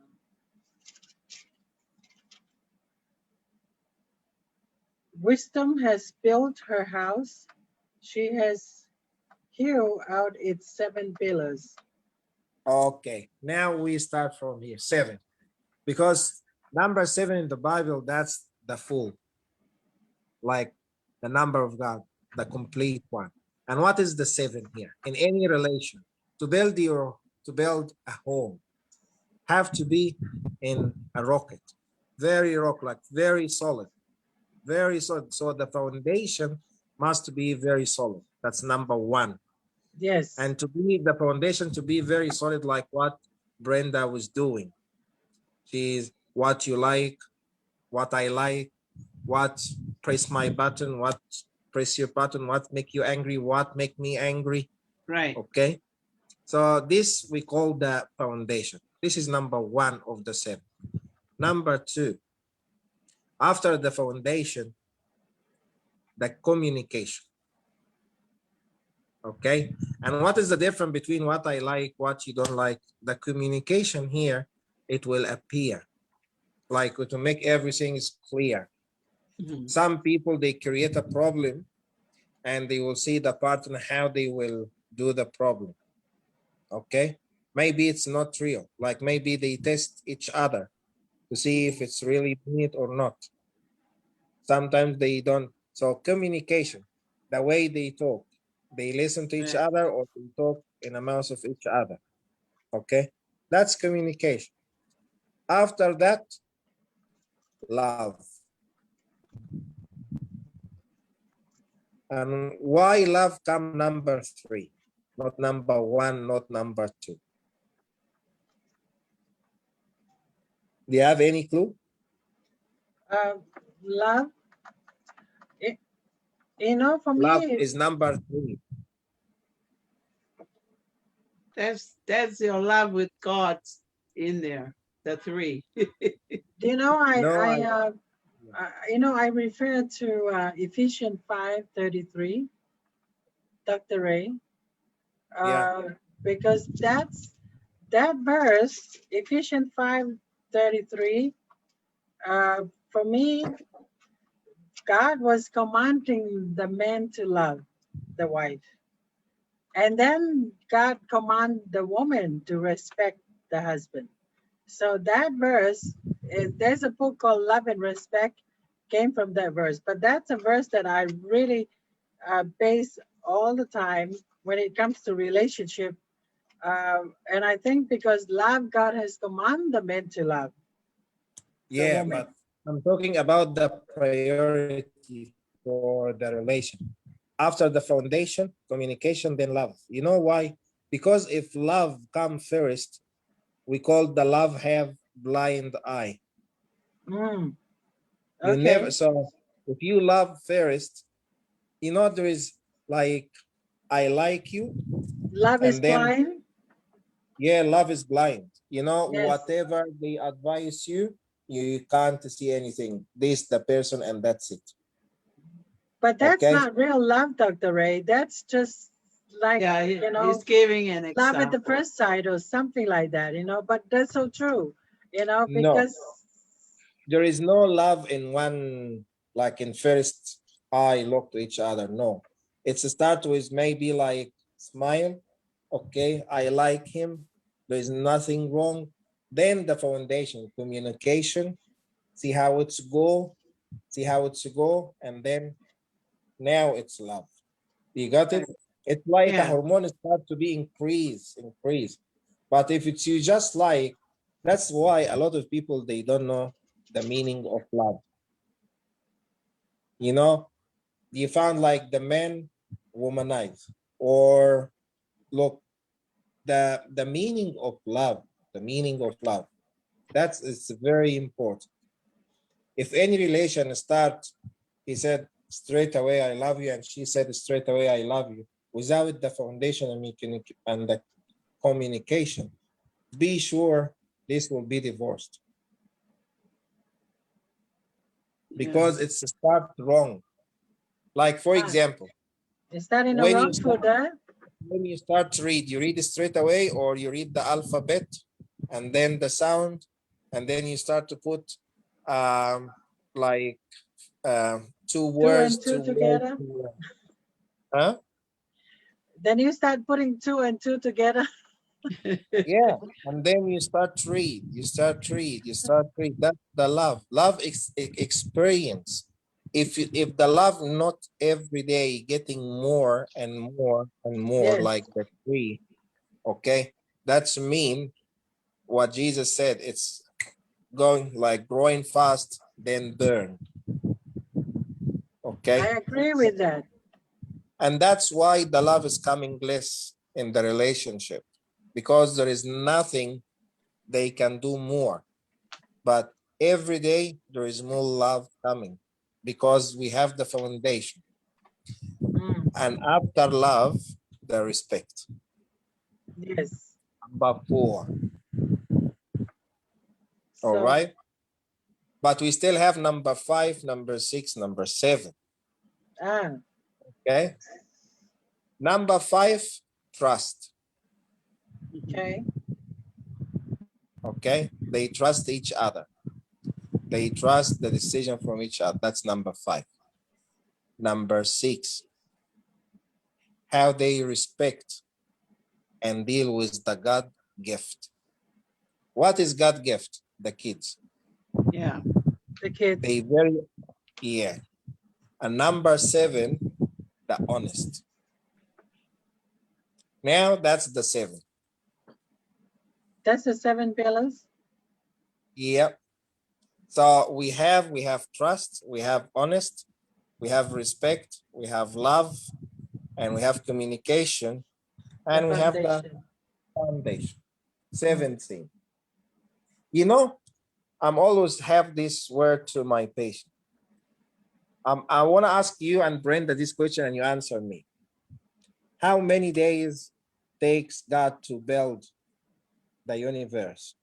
Wisdom has built her house. She has hewed out its 7 pillars. Okay, now we start from here. 7. Because number 7 in the Bible, that's the full, like the number of God, the complete one. And what is the 7 here? In any relation, to build a home, have to be in a rocket, very rock-like, very solid. So the foundation must be very solid. That's number 1. Yes. And to be the foundation to be very solid, like what Brenda was doing. She's what you like, what I like, what press my button, what press your button, what make you angry, what make me angry. Right. Okay. So this we call the foundation. This is number 1 of the 7. Number 2, after the foundation, the communication. Okay. And what is the difference between what I like, what you don't like? The communication here, it will appear like to make everything is clear. Mm-hmm. Some people, they create a problem and they will see the partner how they will do the problem. Okay. Maybe it's not real. Like maybe they test each other to see if it's really neat or not. Sometimes they don't. So communication, the way they talk, they listen to each other or they talk in the mouth of each other. Okay, that's communication. After that, love. And why love come number 3, not number 1, not number 2? Do you have any clue? Love. You know, for Love me, is number 3. That's your love with God in there. The 3. you know, No, I refer to Ephesians 5:33, Dr. Ray, yeah. because that verse, Ephesians 5:33. For me, God was commanding the man to love the wife, and then God command the woman to respect the husband. So that verse, there's a book called Love and Respect, came from that verse. But that's a verse that I really base all the time when it comes to relationship. And I think because love, God has commanded the men to love. Yeah, but I'm talking about the priority for the relation. After the foundation, communication, then love. You know why? Because if love comes first, we call the love have blind eye. Mm. You Okay. never, so if you love first, you know, there is like, I like you. Love is And then, blind. yeah, love is blind. You know, Yes. whatever they advise you, you can't see anything. This the person and that's it. But that's Okay. not real love, Dr. Ray. That's just like, Yeah, you know, he's giving an love at the example. first sight or something like that, you know, but that's so true, you know, No, because there is no love in one, like in first eye look to each other. No, it's a start with maybe like smile. Okay, I like him. There is nothing wrong. Then the foundation, communication, see how it's go, and then now it's love. You got it? It's like a Yeah. hormone start to be increase. But if it's you just like, that's why a lot of people, they don't know the meaning of love. You know, you found like the men womanize, or look, the meaning of love, that's, it's very important. If any relation start, he said straight away I love you, and she said straight away I love you, without the foundation and the communication, be sure this will be divorced, because it's start wrong. Like for example, is that in a when wrong for that? you start to read, you read it straight away, or you read the alphabet and then the sound, and then you start to put like two words, Two together. Huh? Then you start putting two and two together. Yeah, and then you start to read, That's the love experience. If the love not every day getting more and more and more, Yes. like the tree, okay, that's mean what Jesus said, it's going like growing fast, then burn. Okay, I agree with that. and that's why the love is coming less in the relationship, because there is nothing they can do more. But every day there is more love coming, because we have the foundation. And after love, the respect. Yes. Number 4. All So, right. But we still have number 5, number 6, number 7. Okay. Number 5, trust. Okay. Okay. They trust each other. They trust the decision from each other. That's number 5. Number 6, how they respect and deal with the God gift. What is God gift? The kids. Yeah. The kids. They very, yeah. And number 7, the honest. Now that's the 7. That's the 7 pillars. Yep. So we have trust, we have honest, we have respect, we have love, and we have communication, and we have the foundation. 7th thing. You know, I'm always have this word to my patient. I want to ask you and Brenda this question, and you answer me. How many days takes God to build the universe?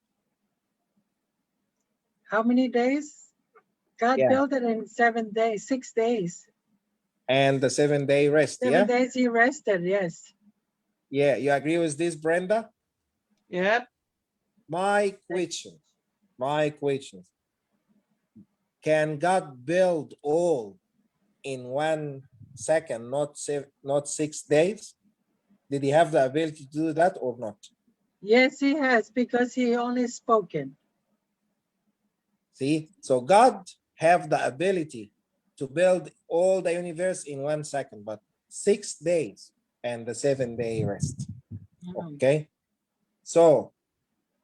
How many days? God built it in 7 days, 6 days. And the 7-day rest, 7 days he rested, yes. Yeah, you agree with this, Brenda? Yep. My question. Can God build all in 1 second, not 6 days? Did he have the ability to do that or not? Yes, he has, because he only spoken. See, so God have the ability to build all the universe in 1 second, but 6 days and the 7-day rest. Okay, so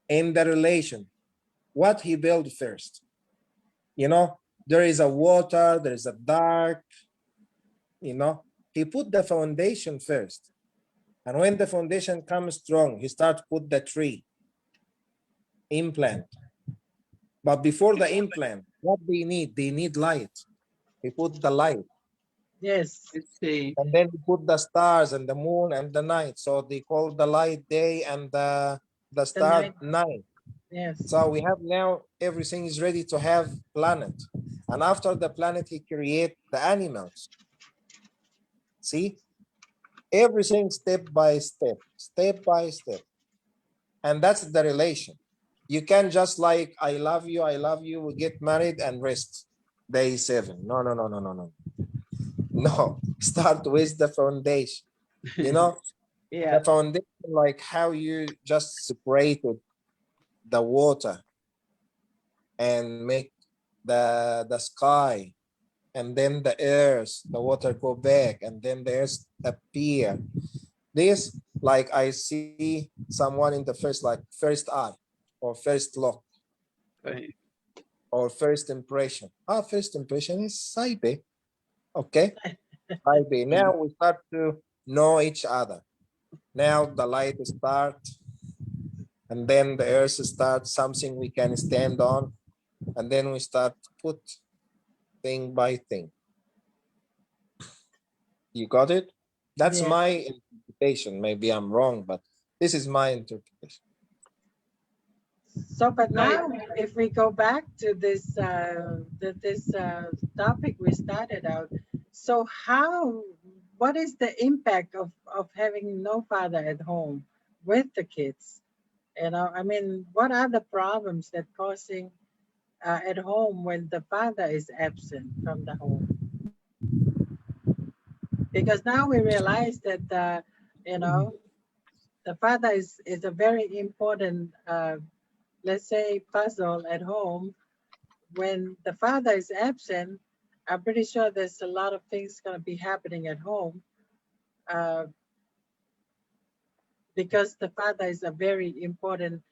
in the relation, what he built first? You know, there is a water, there is a dark, you know. He put the foundation first. And when the foundation comes strong, he starts put the tree, implant. But before the implant, what they need? They need light. He put the light. Yes. Let's see. And then he put the stars and the moon and the night. So they call the light day and the star night. Yes. So we have now, everything is ready to have planet. And after the planet, he create the animals. See? Everything step by step, step by step. And that's the relation. You can't just like, I love you, we get married and rest. Day 7. No, no, no, no, no, no. No, start with the foundation. You know, Yeah. the foundation, like how you just separated the water and make the sky, and then the earth, the water go back, and then the earth appear. This, like I see someone in the first, like first eye, or first look, Right. or first impression. First impression is saibe. Okay, saibe. Now we start to know each other. Now the light start, and then the earth starts something we can stand on, and then we start to put thing by thing. You got it? That's my interpretation. Maybe I'm wrong, but this is my interpretation. So, but now, if we go back to this topic we started out, so what is the impact of having no father at home with the kids? You know, I mean, what are the problems that causing at home when the father is absent from the home? Because now we realize that, you know, the father is a very important, let's say, puzzle at home. When the father is absent, I'm pretty sure there's a lot of things going to be happening at home because the father is a very important,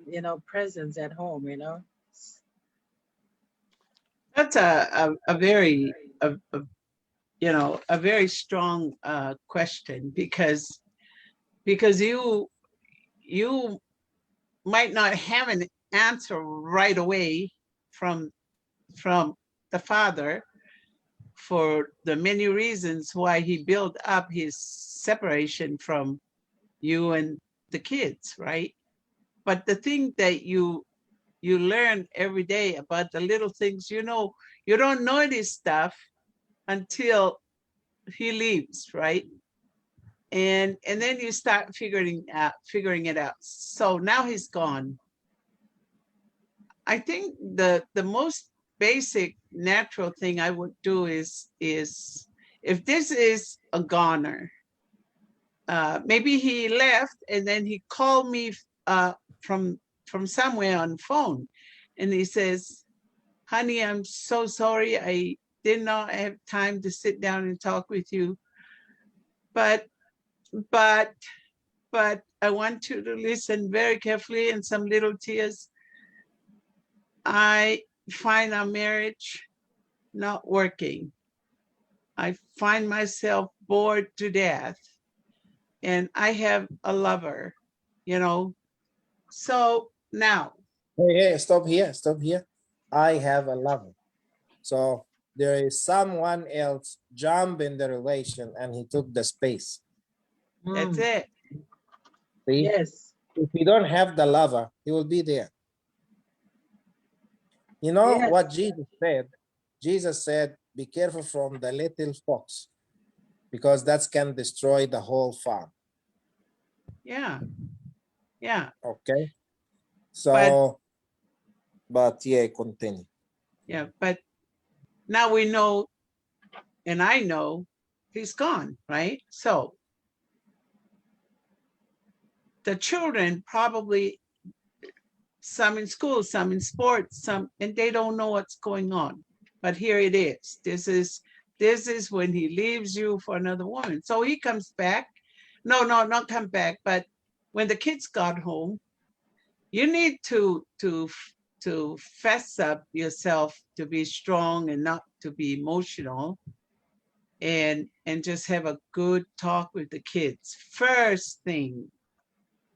you know, presence at home, you know. That's a very you know, a very strong question, because you might not have an answer right away from the father, for the many reasons why he built up his separation from you and the kids, right? But the thing that you learn every day about the little things, you know, you don't notice stuff until he leaves, right? And then you start figuring it out. So now he's gone. I think the most basic natural thing I would do is if this is a goner, maybe he left and then he called me from somewhere on phone, and he says, honey, I'm so sorry, I did not have time to sit down and talk with you, but I want you to listen very carefully, and some little tears. I find our marriage not working. I find myself bored to death, and I have a lover, you know. So now. Hey, stop here. I have a lover. So there is someone else jump in the relation and he took the space. That's it. See? Yes. If you don't have the lover, he will be there. You know what Jesus said? Jesus said, be careful from the little fox, because that can destroy the whole farm. Yeah. Okay. So, but yeah, continue. Yeah, but now we know, and I know he's gone, right? So the children probably, some in school, some in sports, some, and they don't know what's going on. But here it is. This is when he leaves you for another woman. So he comes back. No, not come back. But when the kids got home, you need to to fess up yourself to be strong and not to be emotional, and just have a good talk with the kids. First thing,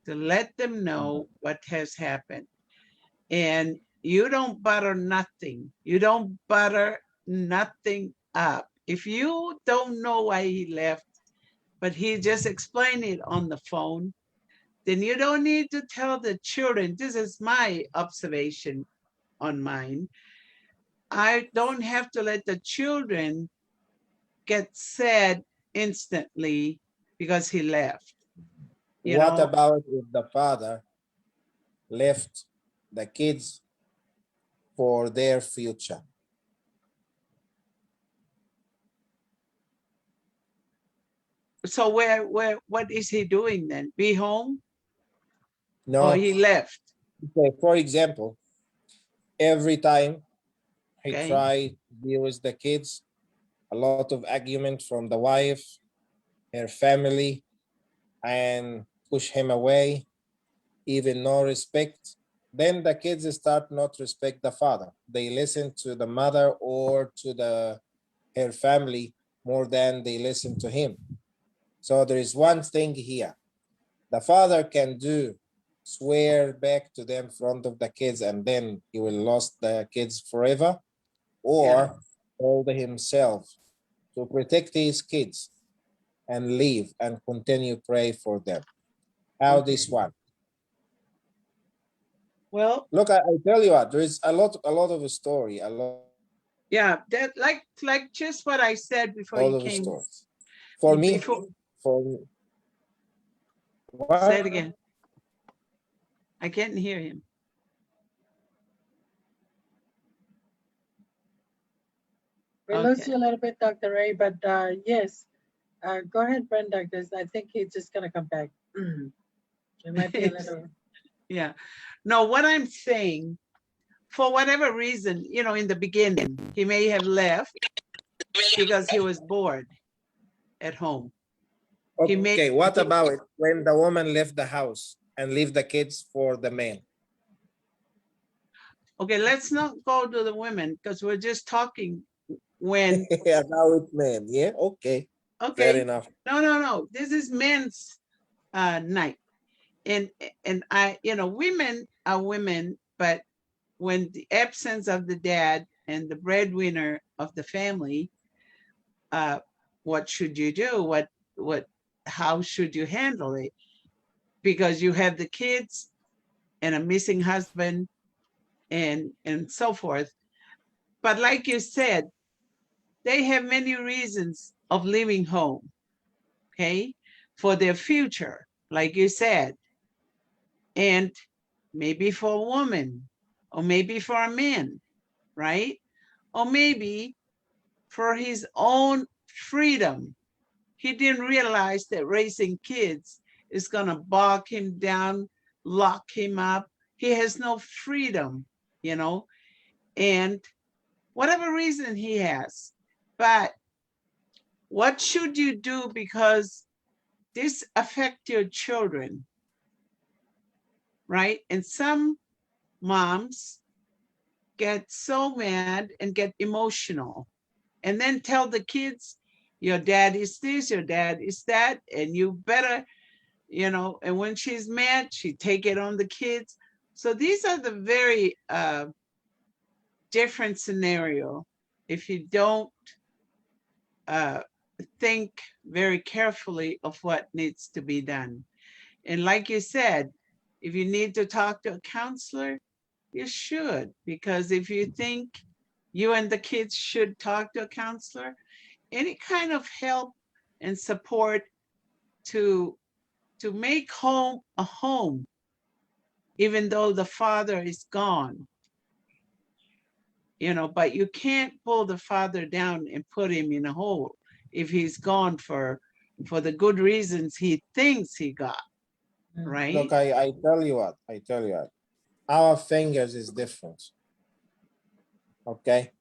to let them know what has happened. And you don't butter nothing. You don't butter nothing up. If you don't know why he left, but he just explained it on the phone, then you don't need to tell the children. This is my observation on mine. I don't have to let the children get sad instantly because he left. What about if the father left the kids for their future? So what is he doing then? Be home? No. Or he left? Okay, for example, every time he Okay. tried to deal with the kids, a lot of argument from the wife, her family, and push him away, even no respect. Then the kids start not respect the father. They listen to the mother or to her family more than they listen to him. So there is one thing here. The father can do, swear back to them in front of the kids, and then he will lose the kids forever, or hold himself to protect his kids and leave and continue pray for them. How this one? Well, look, I tell you what, there is a lot of a story, a lot. Yeah, that like just what I said before you came. Stories. For me, what? Say it again. I can't hear him. We lost you a little bit, Dr. Ray, but yes, go ahead, Brenda, because I think he's just going to come back. It might be a little. Yeah. No, what I'm saying, for whatever reason, in the beginning, he may have left because he was bored at home. Okay, what about it when the woman left the house and leave the kids for the man? Okay, let's not go to the women because we're just talking when. Now it's men, yeah, okay. Okay. Fair enough. No. This is men's night. And women are women, but when the absence of the dad and the breadwinner of the family, what should you do? How should you handle it? Because you have the kids and a missing husband and so forth. But like you said, they have many reasons of leaving home, okay, for their future, like you said. And maybe for a woman, or maybe for a man, right? Or maybe for his own freedom. He didn't realize that raising kids is going to bog him down, lock him up. He has no freedom, and whatever reason he has. But what should you do? Because this affects your children, right? And some moms get so mad and get emotional and then tell the kids, your dad is this, your dad is that, and you better, and when she's mad, she take it on the kids. So these are the very different scenario if you don't think very carefully of what needs to be done. And like you said, if you need to talk to a counselor, you should, because if you think you and the kids should talk to a counselor, any kind of help and support to make home a home, even though the father is gone, but you can't pull the father down and put him in a hole if he's gone for the good reasons he thinks he got, right? Look, I tell you what, our fingers is different. Okay,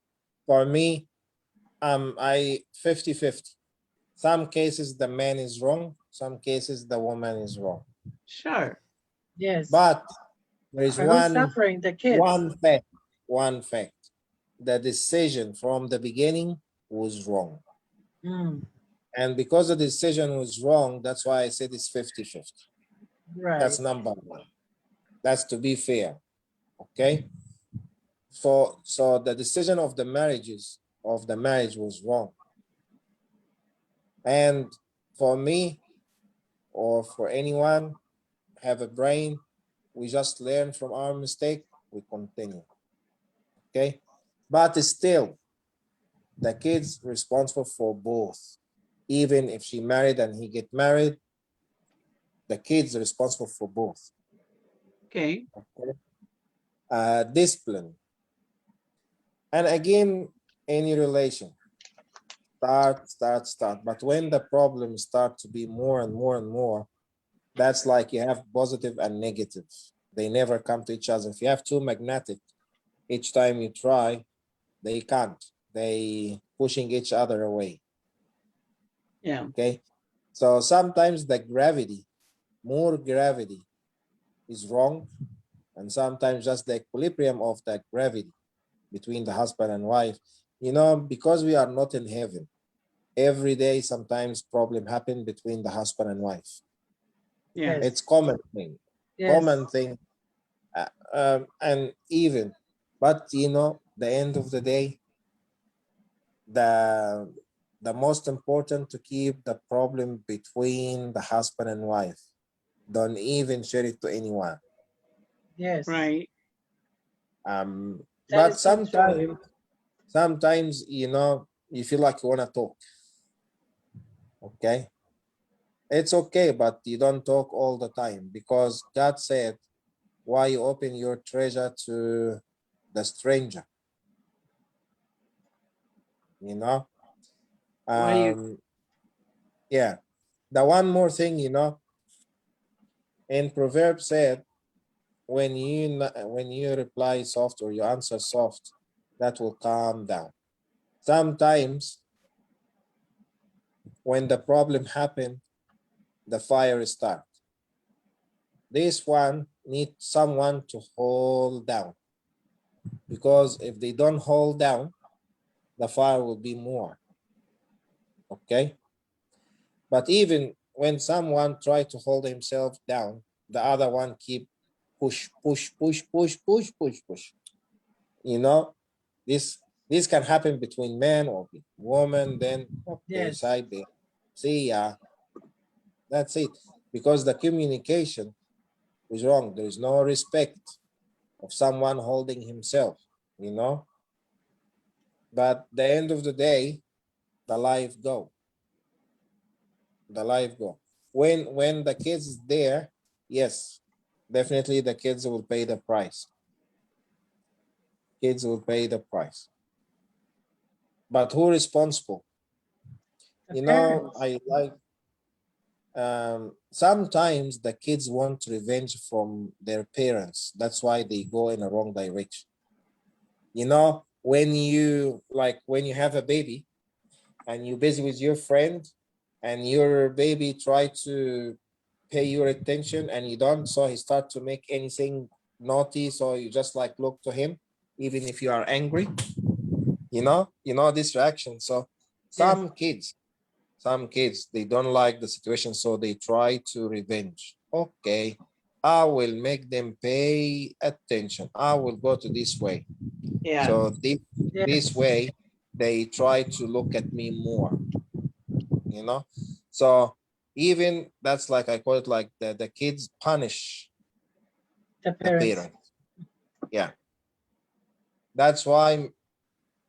for me, I 50-50. Some cases the man is wrong, some cases the woman is wrong. Sure. Yes. But There is But who's suffering? The kids. One fact. The decision from the beginning was wrong. And because the decision was wrong, that's why I said it's 50-50. Right. That's number one. That's to be fair. Okay. So the decision of the marriage was wrong. And for me, or for anyone have a brain, we just learn from our mistake, we continue. Okay. But still, the kid's responsible for both. Even if she married and he get married, the kid's responsible for both. Okay. Discipline. And again, any relation, start. But when the problems start to be more and more, that's like you have positive and negative. They never come to each other. If you have two magnetic, each time you try, they can't. They pushing each other away. Yeah. Okay. So sometimes the more gravity is wrong. And sometimes just the equilibrium of the gravity between the husband and wife, because we are not in heaven, every day sometimes problem happen between the husband and wife. Yeah. It's common thing. Yes. Common thing. And even, but the end of the day, the most important to keep the problem between the husband and wife. Don't even share it to anyone. Yes. Right. But sometimes you feel like you want to talk. Okay. It's okay, but you don't talk all the time, because God said, why you open your treasure to the stranger? Yeah. The one more thing, in Proverbs said, when you reply soft or you answer soft, that will calm down. Sometimes when the problem happens, the fire starts. This one needs someone to hold down, because if they don't hold down, the fire will be more. Okay. But even when someone try to hold himself down, the other one keep push. This can happen between men or women. Then okay, Yes. side there. See, that's it. Because the communication is wrong. There is no respect of someone holding himself. But the end of the day, the life go. When the kids is there, yes, definitely the kids will pay the price. But who responsible? Parents. I like sometimes the kids want revenge from their parents. That's why they go in a wrong direction. When you have a baby and you're busy with your friend and your baby try to pay your attention and you don't, so he start to make anything naughty, so you just look to him even if you are angry. This reaction. So some kids they don't like the situation, so they try to revenge. Okay, I will make them pay attention. I will go to this way. Yeah. So this way they try to look at me more. So even that's I call it the kids punish The the parents. parents. Yeah. That's why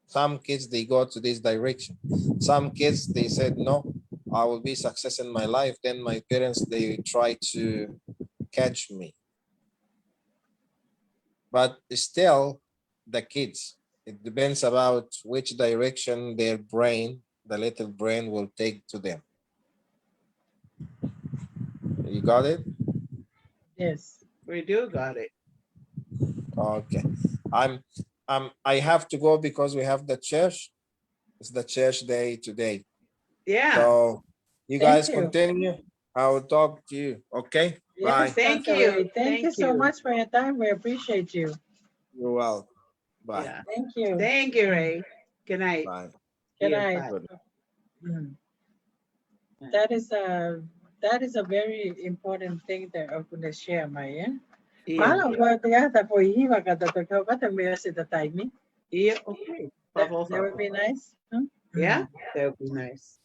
some kids, they go to this direction. Some kids, they said, no, I will be success in my life. Then my parents, they try to catch me. But still, the kids, it depends about which direction their brain, the little brain, will take to them. You got it? Yes. We do got it. Okay. I have to go because we have the church. It's the church day today. Yeah. So you guys continue. I will talk to you. Okay. Yes, Bye. Thank Dr. you. Ray. Thank you so much for your time. We appreciate you. You're welcome. Bye. Yeah. Thank you. Thank you, Ray. Good night. Bye. Good Yeah, night. bye. Good. Mm. That is a very important thing that I'm going to share, Maya. Yeah. Malo ko tiga po hiwa ka to ko ka to me si the time. Yeah, okay. That would be nice. Huh? Yeah, that would be nice.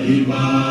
Iwa,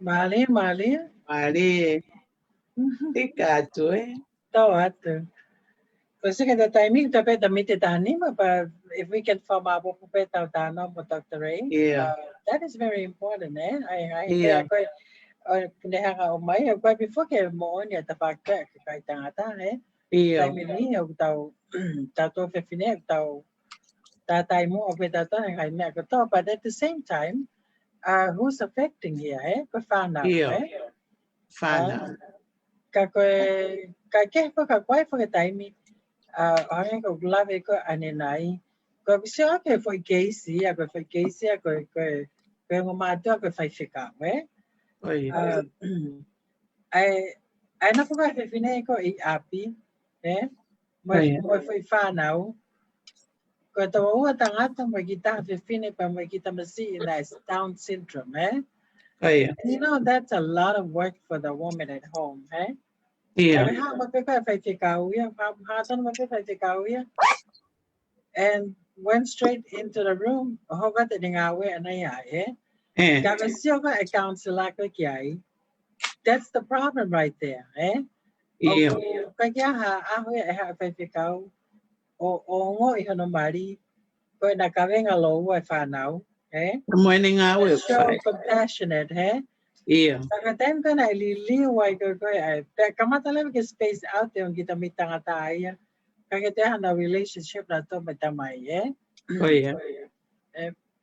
Mali, mali. Mali. Ika tu Tahu atu. Kasi kada timing tapi damit tanima, but if we can form our pupe tau tano mo Dr. Ray, Yeah. that is very important, eh? Yeah. Kaya ka umay, kaya before kaya mo niya tapagka kaya tangata, eh? Yeah. Timing niya tau to fefine tau tatay mo o tata kaya niya ko to, but at the same time, who's affecting here, eh? Ko found out, Yeah. eh? Whānau. Kaya ko kakwai for timing. Orang ko love ko anenai. Ko bisa ako foi Casey, ako foi Casey, ako ngumato ako foi fika, eh? Oi. Ai na ko fa fine ko I api, eh? Mo foi whanau. Ko tawa tangata mo kita fine pa mo kita masi na Down syndrome, eh? Oi. You know that's a lot of work for the woman at home, eh? Yeah. And went straight into the room. That's the problem right there, eh? Yeah. Morning hour. So compassionate, eh? Yeah. Time ka na ililiway ko kamatalam ka space out yung kita may tangataya. Kagitahan na relationship na to may Tamai, eh? Oh yeah.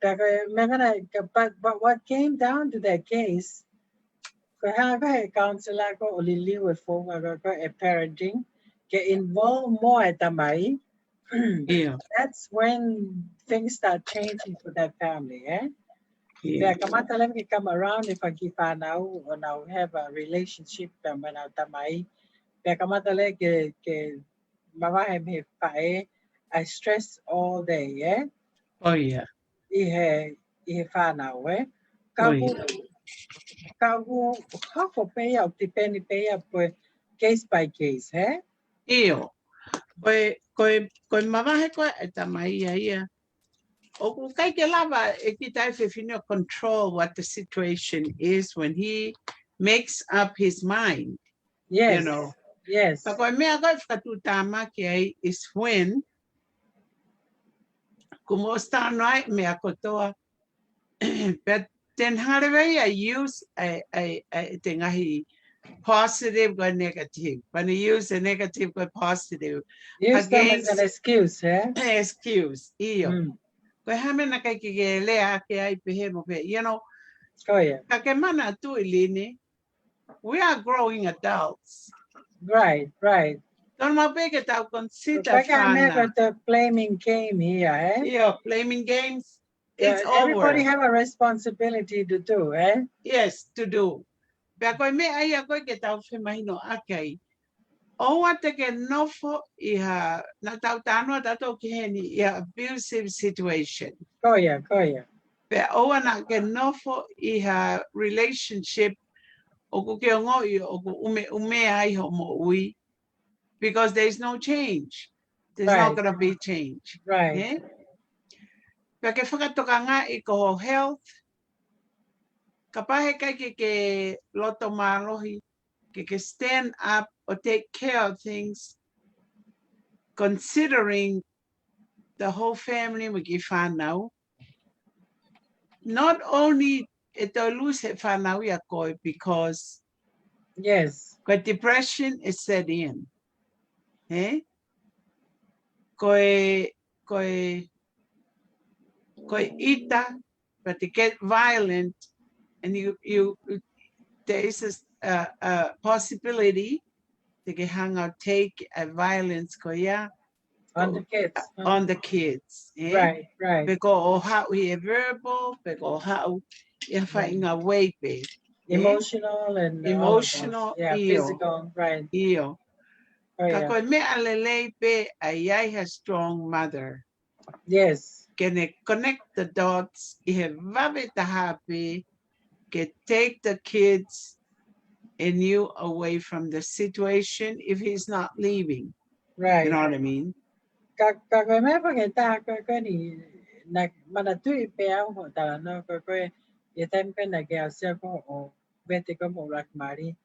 But what came down to that case, kaya counselor ko uliliway for parenting, get involved more at Tamai. Yeah. That's when things start changing for that family, eh? Yeah. Kamatalam ki come around if I keep now or now have a relationship when I Tamai. Kamatale ke mama me pae. I stress all day, yeah. Oh yeah. Ihe fa now, eh. Oh yeah. Kagu hoko pay out depend pay up case by case, eh? Iyo. Koe mawahe koe e Tamai ia. O ku kai ke lava e ki tai whiwhine control what the situation is when he makes up his mind. Yes. You know. Yes. Pa koe mea koe whakatu tāma ki ai is when kumosta noai mea kotoa. But then harewei I use a te ngahi positive or negative. When you use a negative or positive. Use them as an excuse, eh? Excuse. Iyo. Koe hame na kai ki ke lea ke ai pehe mo pe. You know, oh yeah. ka ke mana tu iline, we are growing adults. Right, right. Don't ma pe ke tau consider whana. The blaming game here, eh? Yeah, blaming games. It's everybody over. have a responsibility to do, eh? Yes, to do. Pea koe me ai a koe ke tau whemahino akai. Oa te ke nofo iha na tau tānoa tato ki heni iha abusive situation. Koia. Pea oa na ke nofo iha relationship o ku ke ngoi o ku ume ai ho mo ui. Because there's no change. There's not going to be change. Right. Eh? Pea ke whakatoka ngā I ko health. Ka pahe kai ke loto mālohi. can stand up or take care of things, considering the whole family we can find now. Not only it lose it find now because Yes. but depression is set in. Eh? Koi ita, but they get violent, and there is a possibility they can hang out, take a violence On the kids. on the kids. Eh? Right, right. Because how we verbal, because how you're fighting a way, babe. Emotional and Emotional, yeah, physical, right. Iyo. Oh, yeah. Kako me alele pe ayay has strong mother. Yes. Can it connect the dots? Ihe vabe tahapi. Can take the kids and you away from the situation if he's not leaving. Right. You know what I mean? Kako me pagkita ko ni manatui pe ako ta no ko yetem pe nagyasya ko o bete ko mo rakmari.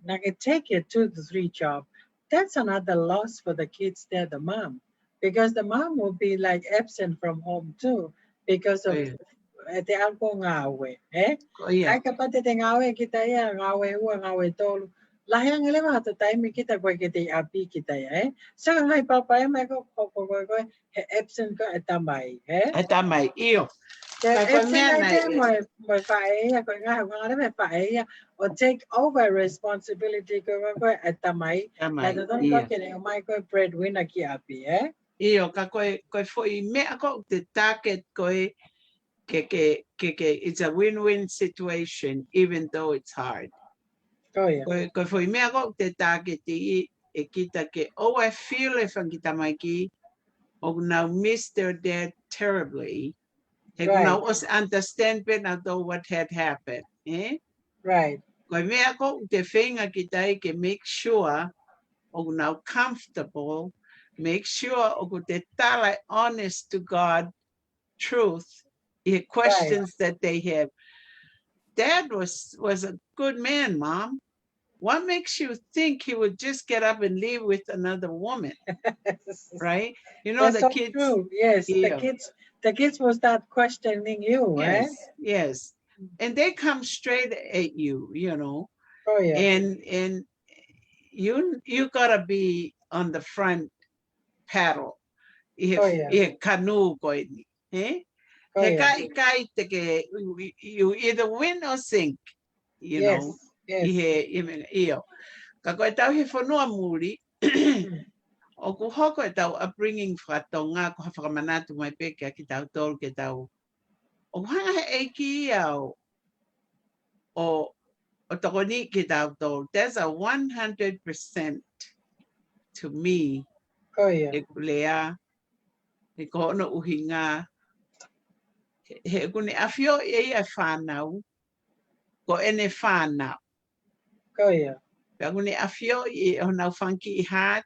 Now, can take a 2 to 3 job. That's another loss for the kids there, the mom, because the mom will be like absent from home too because of the alcohol ngawe. Ay kapatid ngawe kita ya ngawe huwa ngawe tolu. Lahang lema to time kita ko kita api kita ya. So ngay papa may ko absent ko at Tamai. At Tamai, iyo. Or take over responsibility at Tamai. Breadwinner ki api, Iyo ka foi me ako the target it's a win-win situation even though it's hard. Ko foi me ako the target kita ke I feel if ang kita maiki now miss their dad terribly. Right. Now us understand better what had happened. Right. Ko me ako the thing kita ke make sure now comfortable, make sure they tell honest to God truth, questions that they have. Dad was a good man, Mom. What makes you think he would just get up and leave with another woman? Right? You know, that's the so kids. True. Yes, the kids will start questioning you, yes, Yes. And they come straight at you, you know. Oh yeah. And you gotta be on the front paddle. Canoe going. You either win or sink, you know. Iyo. Kako tau he whanua muri, o ku hoko e tau upbringing whatonga ko whakamanatu mai peke ki tau tolu ke tau. O hanga he eiki au o tokoni ki tau tolu. There's a 100% to me. E kulea, e ko ono uhinga. He kune afio e whanau, ko ene whanau. Kune afio e o nau whanki I hat,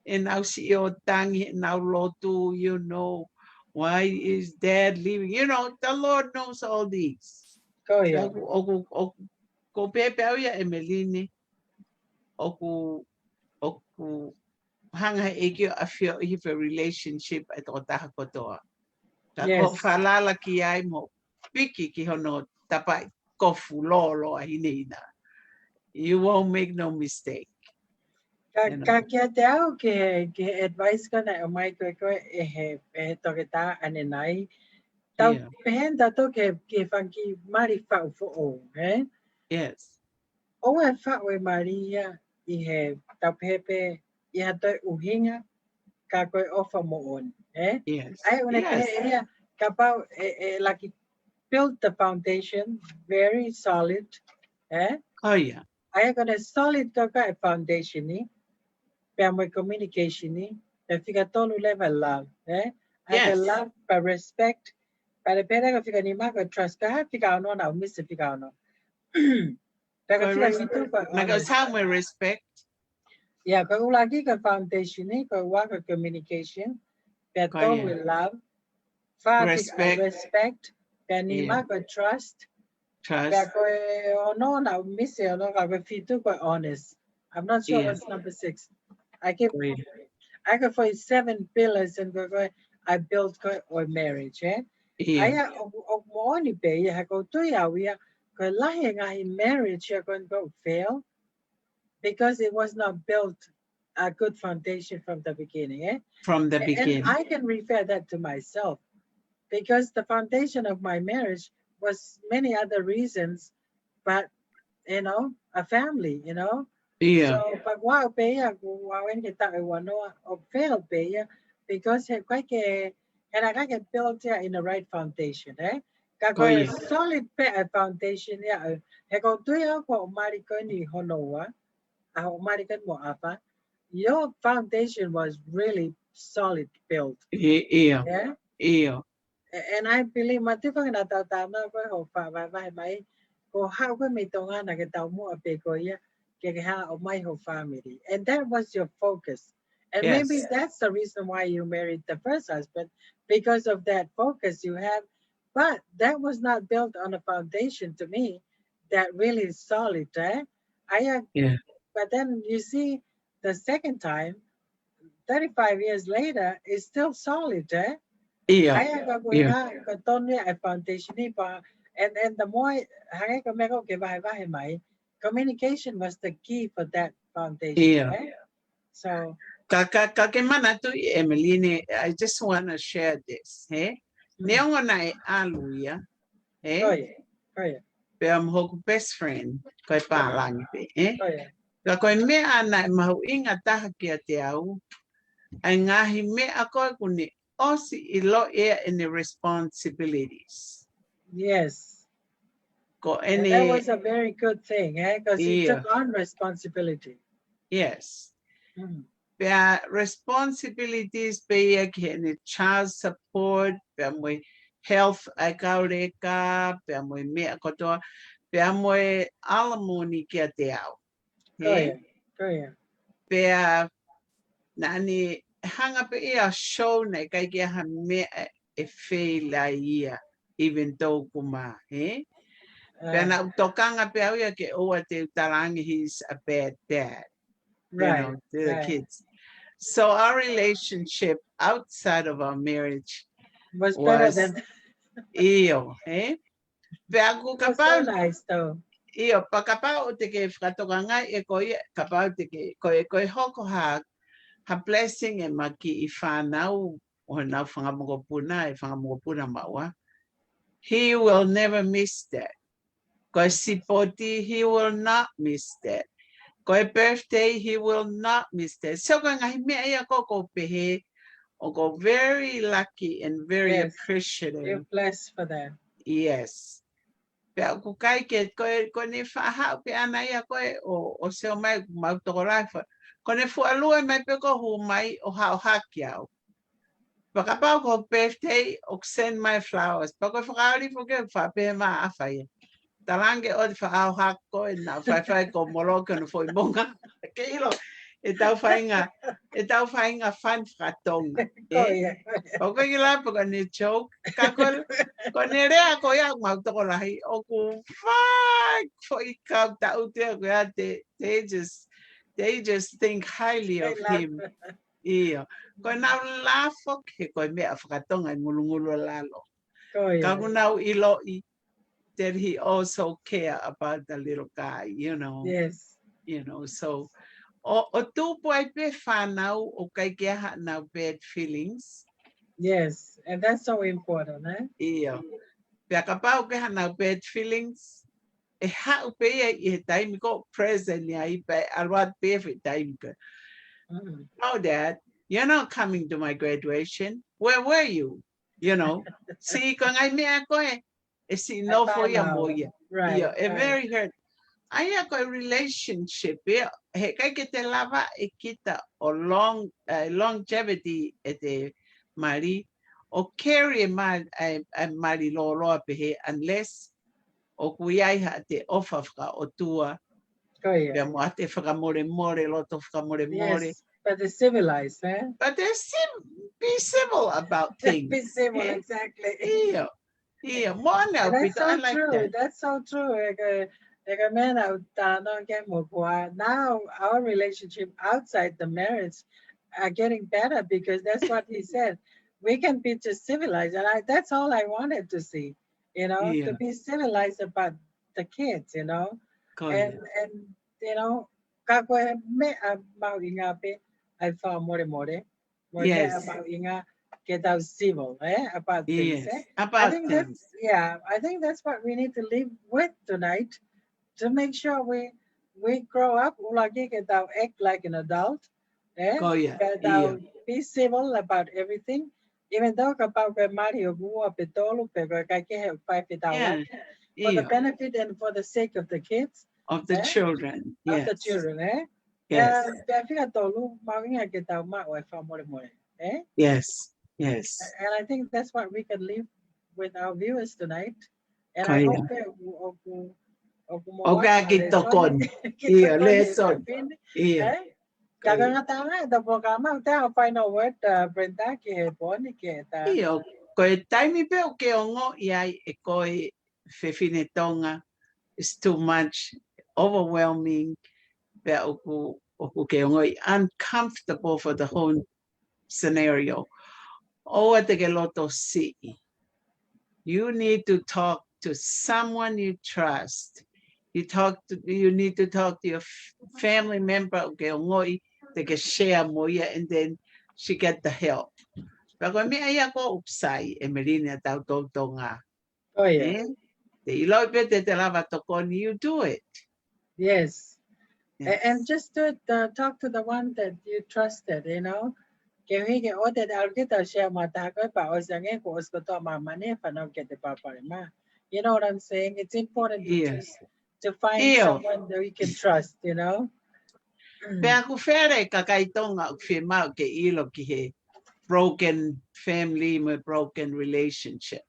e nau si o tangi, nau lotu, you know, why is dad leaving? You know, the Lord knows all these. Ko pepe au ya Emeline, oku hanga e kio afio I a relationship at o taha kotoa. Ko whalala ki ai mo piki ki hono tapai kofu lolo a hineina. You won't make no mistake. Kakia te au ke advice ka na mai ko e toke ta ane nai. Tau pehen tato ke whanki mari whau fo o, Yes. O e whau e maria I he tau pepe I hatoi uhinga ka koe ofa mo on, Yes. Ai une ke ea ka pau like build the foundation very solid, Oh yeah. Ai kone solid toka e foundation ni, pe mo communication ni, pe fica tolu level love, Ai love pa respect, pa le pera ka fica ni ma ko trust ka fica no na miss fica no. Because how we respect. Yeah, ko lagi ka foundation ni ko wa ka communication, pe tolu love, fa respect, pe ni ma ko trust. Trust. No, now miss you. No, I feel too quite honest. I'm not sure Yeah. what's number 6. I keep. Yeah. I go for 7 pillars and go. I built or marriage. Eh. Yeah. I only pay. I go to ya. We are lying. I marriage. You're going to go fail because it was not built a good foundation from the beginning. Eh. From the And beginning. I can refer that to myself because the foundation of my marriage was many other reasons, but a family, Yeah. So, but wow, paya, when kita wano of failed paya, because he quite and I get built here in the right foundation, eh? Kako Yeah. solid foundation ya. He go to ya ko mariko ni honoa, ako mariko mo apa. Your foundation was really solid built. Yeah. Yeah. Yeah. And I believe matifang na tama ko ho pa mai ko how ko may tonga na kita mo ape ko ya kaya of my whole family. And that was your focus. And maybe Yes. that's the reason why you married the first husband, because of that focus you have. But that was not built on a foundation to me that really is solid, eh? Yeah. But then you see the second time, 35 years later, it's still solid, eh? Yeah. Kaya gagawin Yeah. nga, katon niya ay foundation ni pa. And the more, hangay kami ko, kibahay-bahay may, communication was the key for that foundation. Yeah. Eh? So, Kakemana tu Emeline, I just want to share this. Hey, neongo na aluya. Hey, pero hoko best friend koi palang pe. Ka koi me ana mahu inga taha kia te au. Ai ngahi me ako kuni osi ilo in the responsibilities. Yes. Ko And that was a very good thing, because he took on responsibility. Yes. Their responsibilities be again child support, pemwe health akaureka, pemwe me akoto, pemwe alimony kia te au. Pea nani hanga pe ia show na kai kia ha me e feila ia even though kuma, Pea na utokanga pe au ia ke oa te utarangi he's a bad dad. To the kids. So our relationship outside of our marriage was better than iyo, Veaku was so nice though. Iyo, pakapao te ke whakatokanga e koe kapao te ke koe hoko ha blessing e maki I whanau o nau whangamogopuna e whangamogopuna maua. He will never miss that. Koe sipoti, he will not miss that. Koe birthday, he will not miss that. So koe ngahi mea ia koko pehe, o go very lucky and very appreciative. You're blessed for that. Yes. Pea ku kai ke koe ne whahau pe ana ia koe o seo mai mautoko raifa. Koe ne fualua mai pe ko hu mai o hao haki au. Pakapau ko birthday o send my flowers. Pako whakaari fuke whape maa awhai. Tarange o te whaau hako e nā whaiwhai ko moroko na fwoi monga. Ke ilo, e tau whainga whan whakatonga. O koe ki lapa ko ne choke. Ka ko ne rea ko ia mautoko rahi. O ku whai fwoi kau tau tea ko ia they just think highly of him. Iyo. Ko nau lafo ke ko mea whakatonga I ngulungulu lalo. Ka nau ilo I that he also care about the little guy, Yes. So o tupu ai pe whanau o kai kia ha nau bad feelings. Yes, and that's so important, eh? Iyo. Pea ka pau ke ha nau bad feelings. E hau pe ia I he taimi ko present ia I pe alwa pe he taimi ko. Oh, Dad, you're not coming to my graduation. Where were you? See, ko ngai mea koe. E si no fo ia mo ia. Right. A very hurt. Ai ko relationship he kai ke te lava e kita o longevity e te mari o carry mari lo pe he unless o kuiai ha te ofa o tua. Pe mo ate whakamore loto whakamore. Yes, but they're civilized, eh? But they're be civil about things. Be civil, exactly. Iyo. Yeah, more now, That's Peter. I so like true. that. That's so true. Like a man out don't get more quiet. Now our relationship outside the marriage are getting better because that's what he said. We can be just civilized, and that's all I wanted to see. To Yeah, be civilized about the kids. Koya. And kako me mau inga pe I found more more me Yes, mau inga get out civil about things. yes. I About think things. I think that's what we need to live with tonight to make sure we grow up ulagi get out act like an adult, Koya. get Yeah. out be civil about everything. Even though about the Mario Bua Petolo, Pegakake, five it out Yeah. for the Yeah. benefit and for the sake of the kids, Of the eh? children. Of the Yes. children, Yes. Fika tolu, mawinga kita ma wa fa more, Yes. Yes. And I think that's what we can leave with our viewers tonight. And I hope Koya. that oku Oga mawaka lesson kitokon. kita Yeah. kone Lesson. pin, Yeah. Jaga Koya. ngata the programa ta final word Brenda ke poni ke ta. Yeah. Koe taimi pe o ke ongo iai e koe whewhinetonga. It's too much. Overwhelming. Pe oku ke ongo i uncomfortable for the whole scenario. O te ke loto si. You need to talk to someone you trust. You need to talk to your family member, okay, ngoi, they can share moya, and then she get the help. Pero me aya ko upsay, Emeline tau nga. Oh yeah. The ilope te lava tokon, you do it. Yes. Yes. And just to talk to the one that you trusted, Kaya hige o that I'll get a share matako pa o sange ko usko to mamane pa no get the palopalema. You know what I'm saying? It's important to Yeah. choose to find Iyo. someone that you can trust, Pe aku fere kakaitonga firma ke ilo ki he broken family, my broken relationship.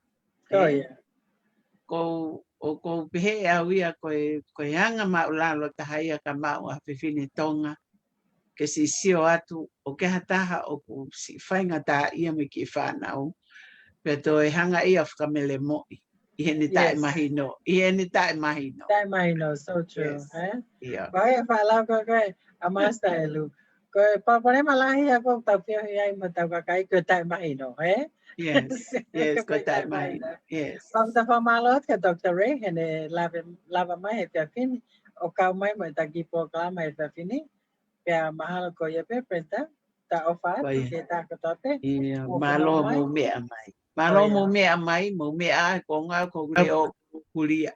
Oh yeah. Ko pehe a wia ko hanga maulalo tahaya ka mau a whiwhine tonga ke si sio atu o ke hataha o ku si whainga tā ia me ki whanau pe to e hanga ia whakamele moi i hene tae Yes. mahino i hene tae mahino. That might know, so true. Yes. Yeah. Baya pala ko amasta elu. Ko palopalema lahi ako tapio hiya matagakai ko tayo mahino, Yes. Yes. Ko tae mahino. Yes. Pagta pamalot ka Dr. Ray hene lava mai pe fin o ka mai mo tagi programa pe fini pe mahalo ko ye pe Brenda ta ofat ke ta ko tote Yeah. Malo mo mea mai. Malo mo mea mai mo mea ko ngā ko reo pulia.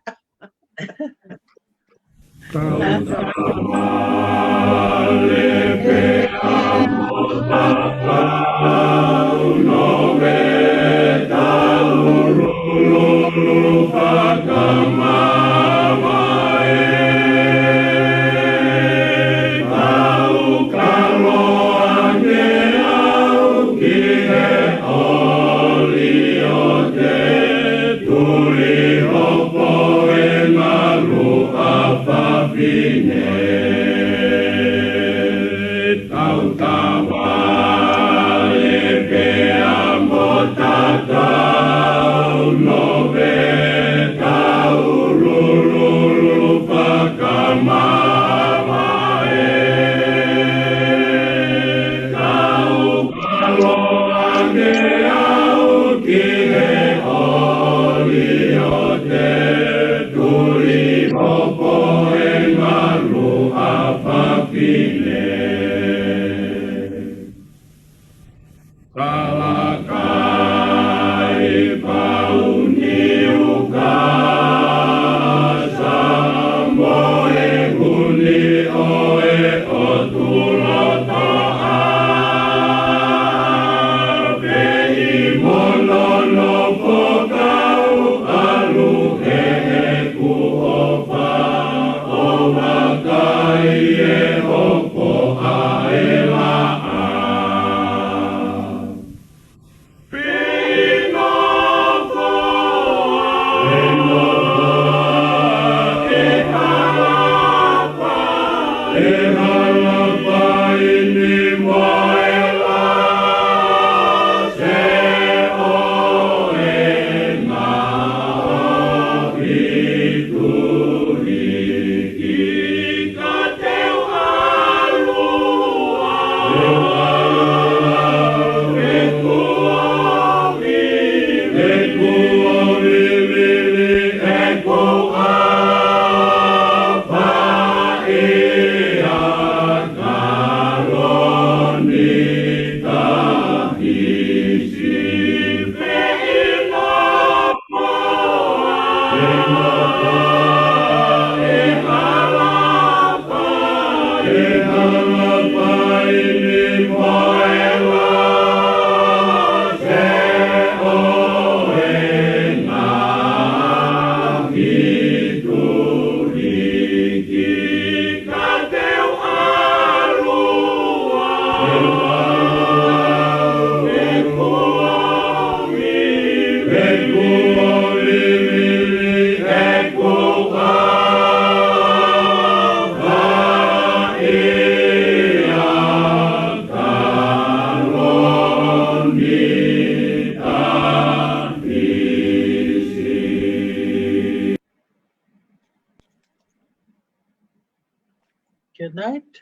Tuli hoko e ngā Good night.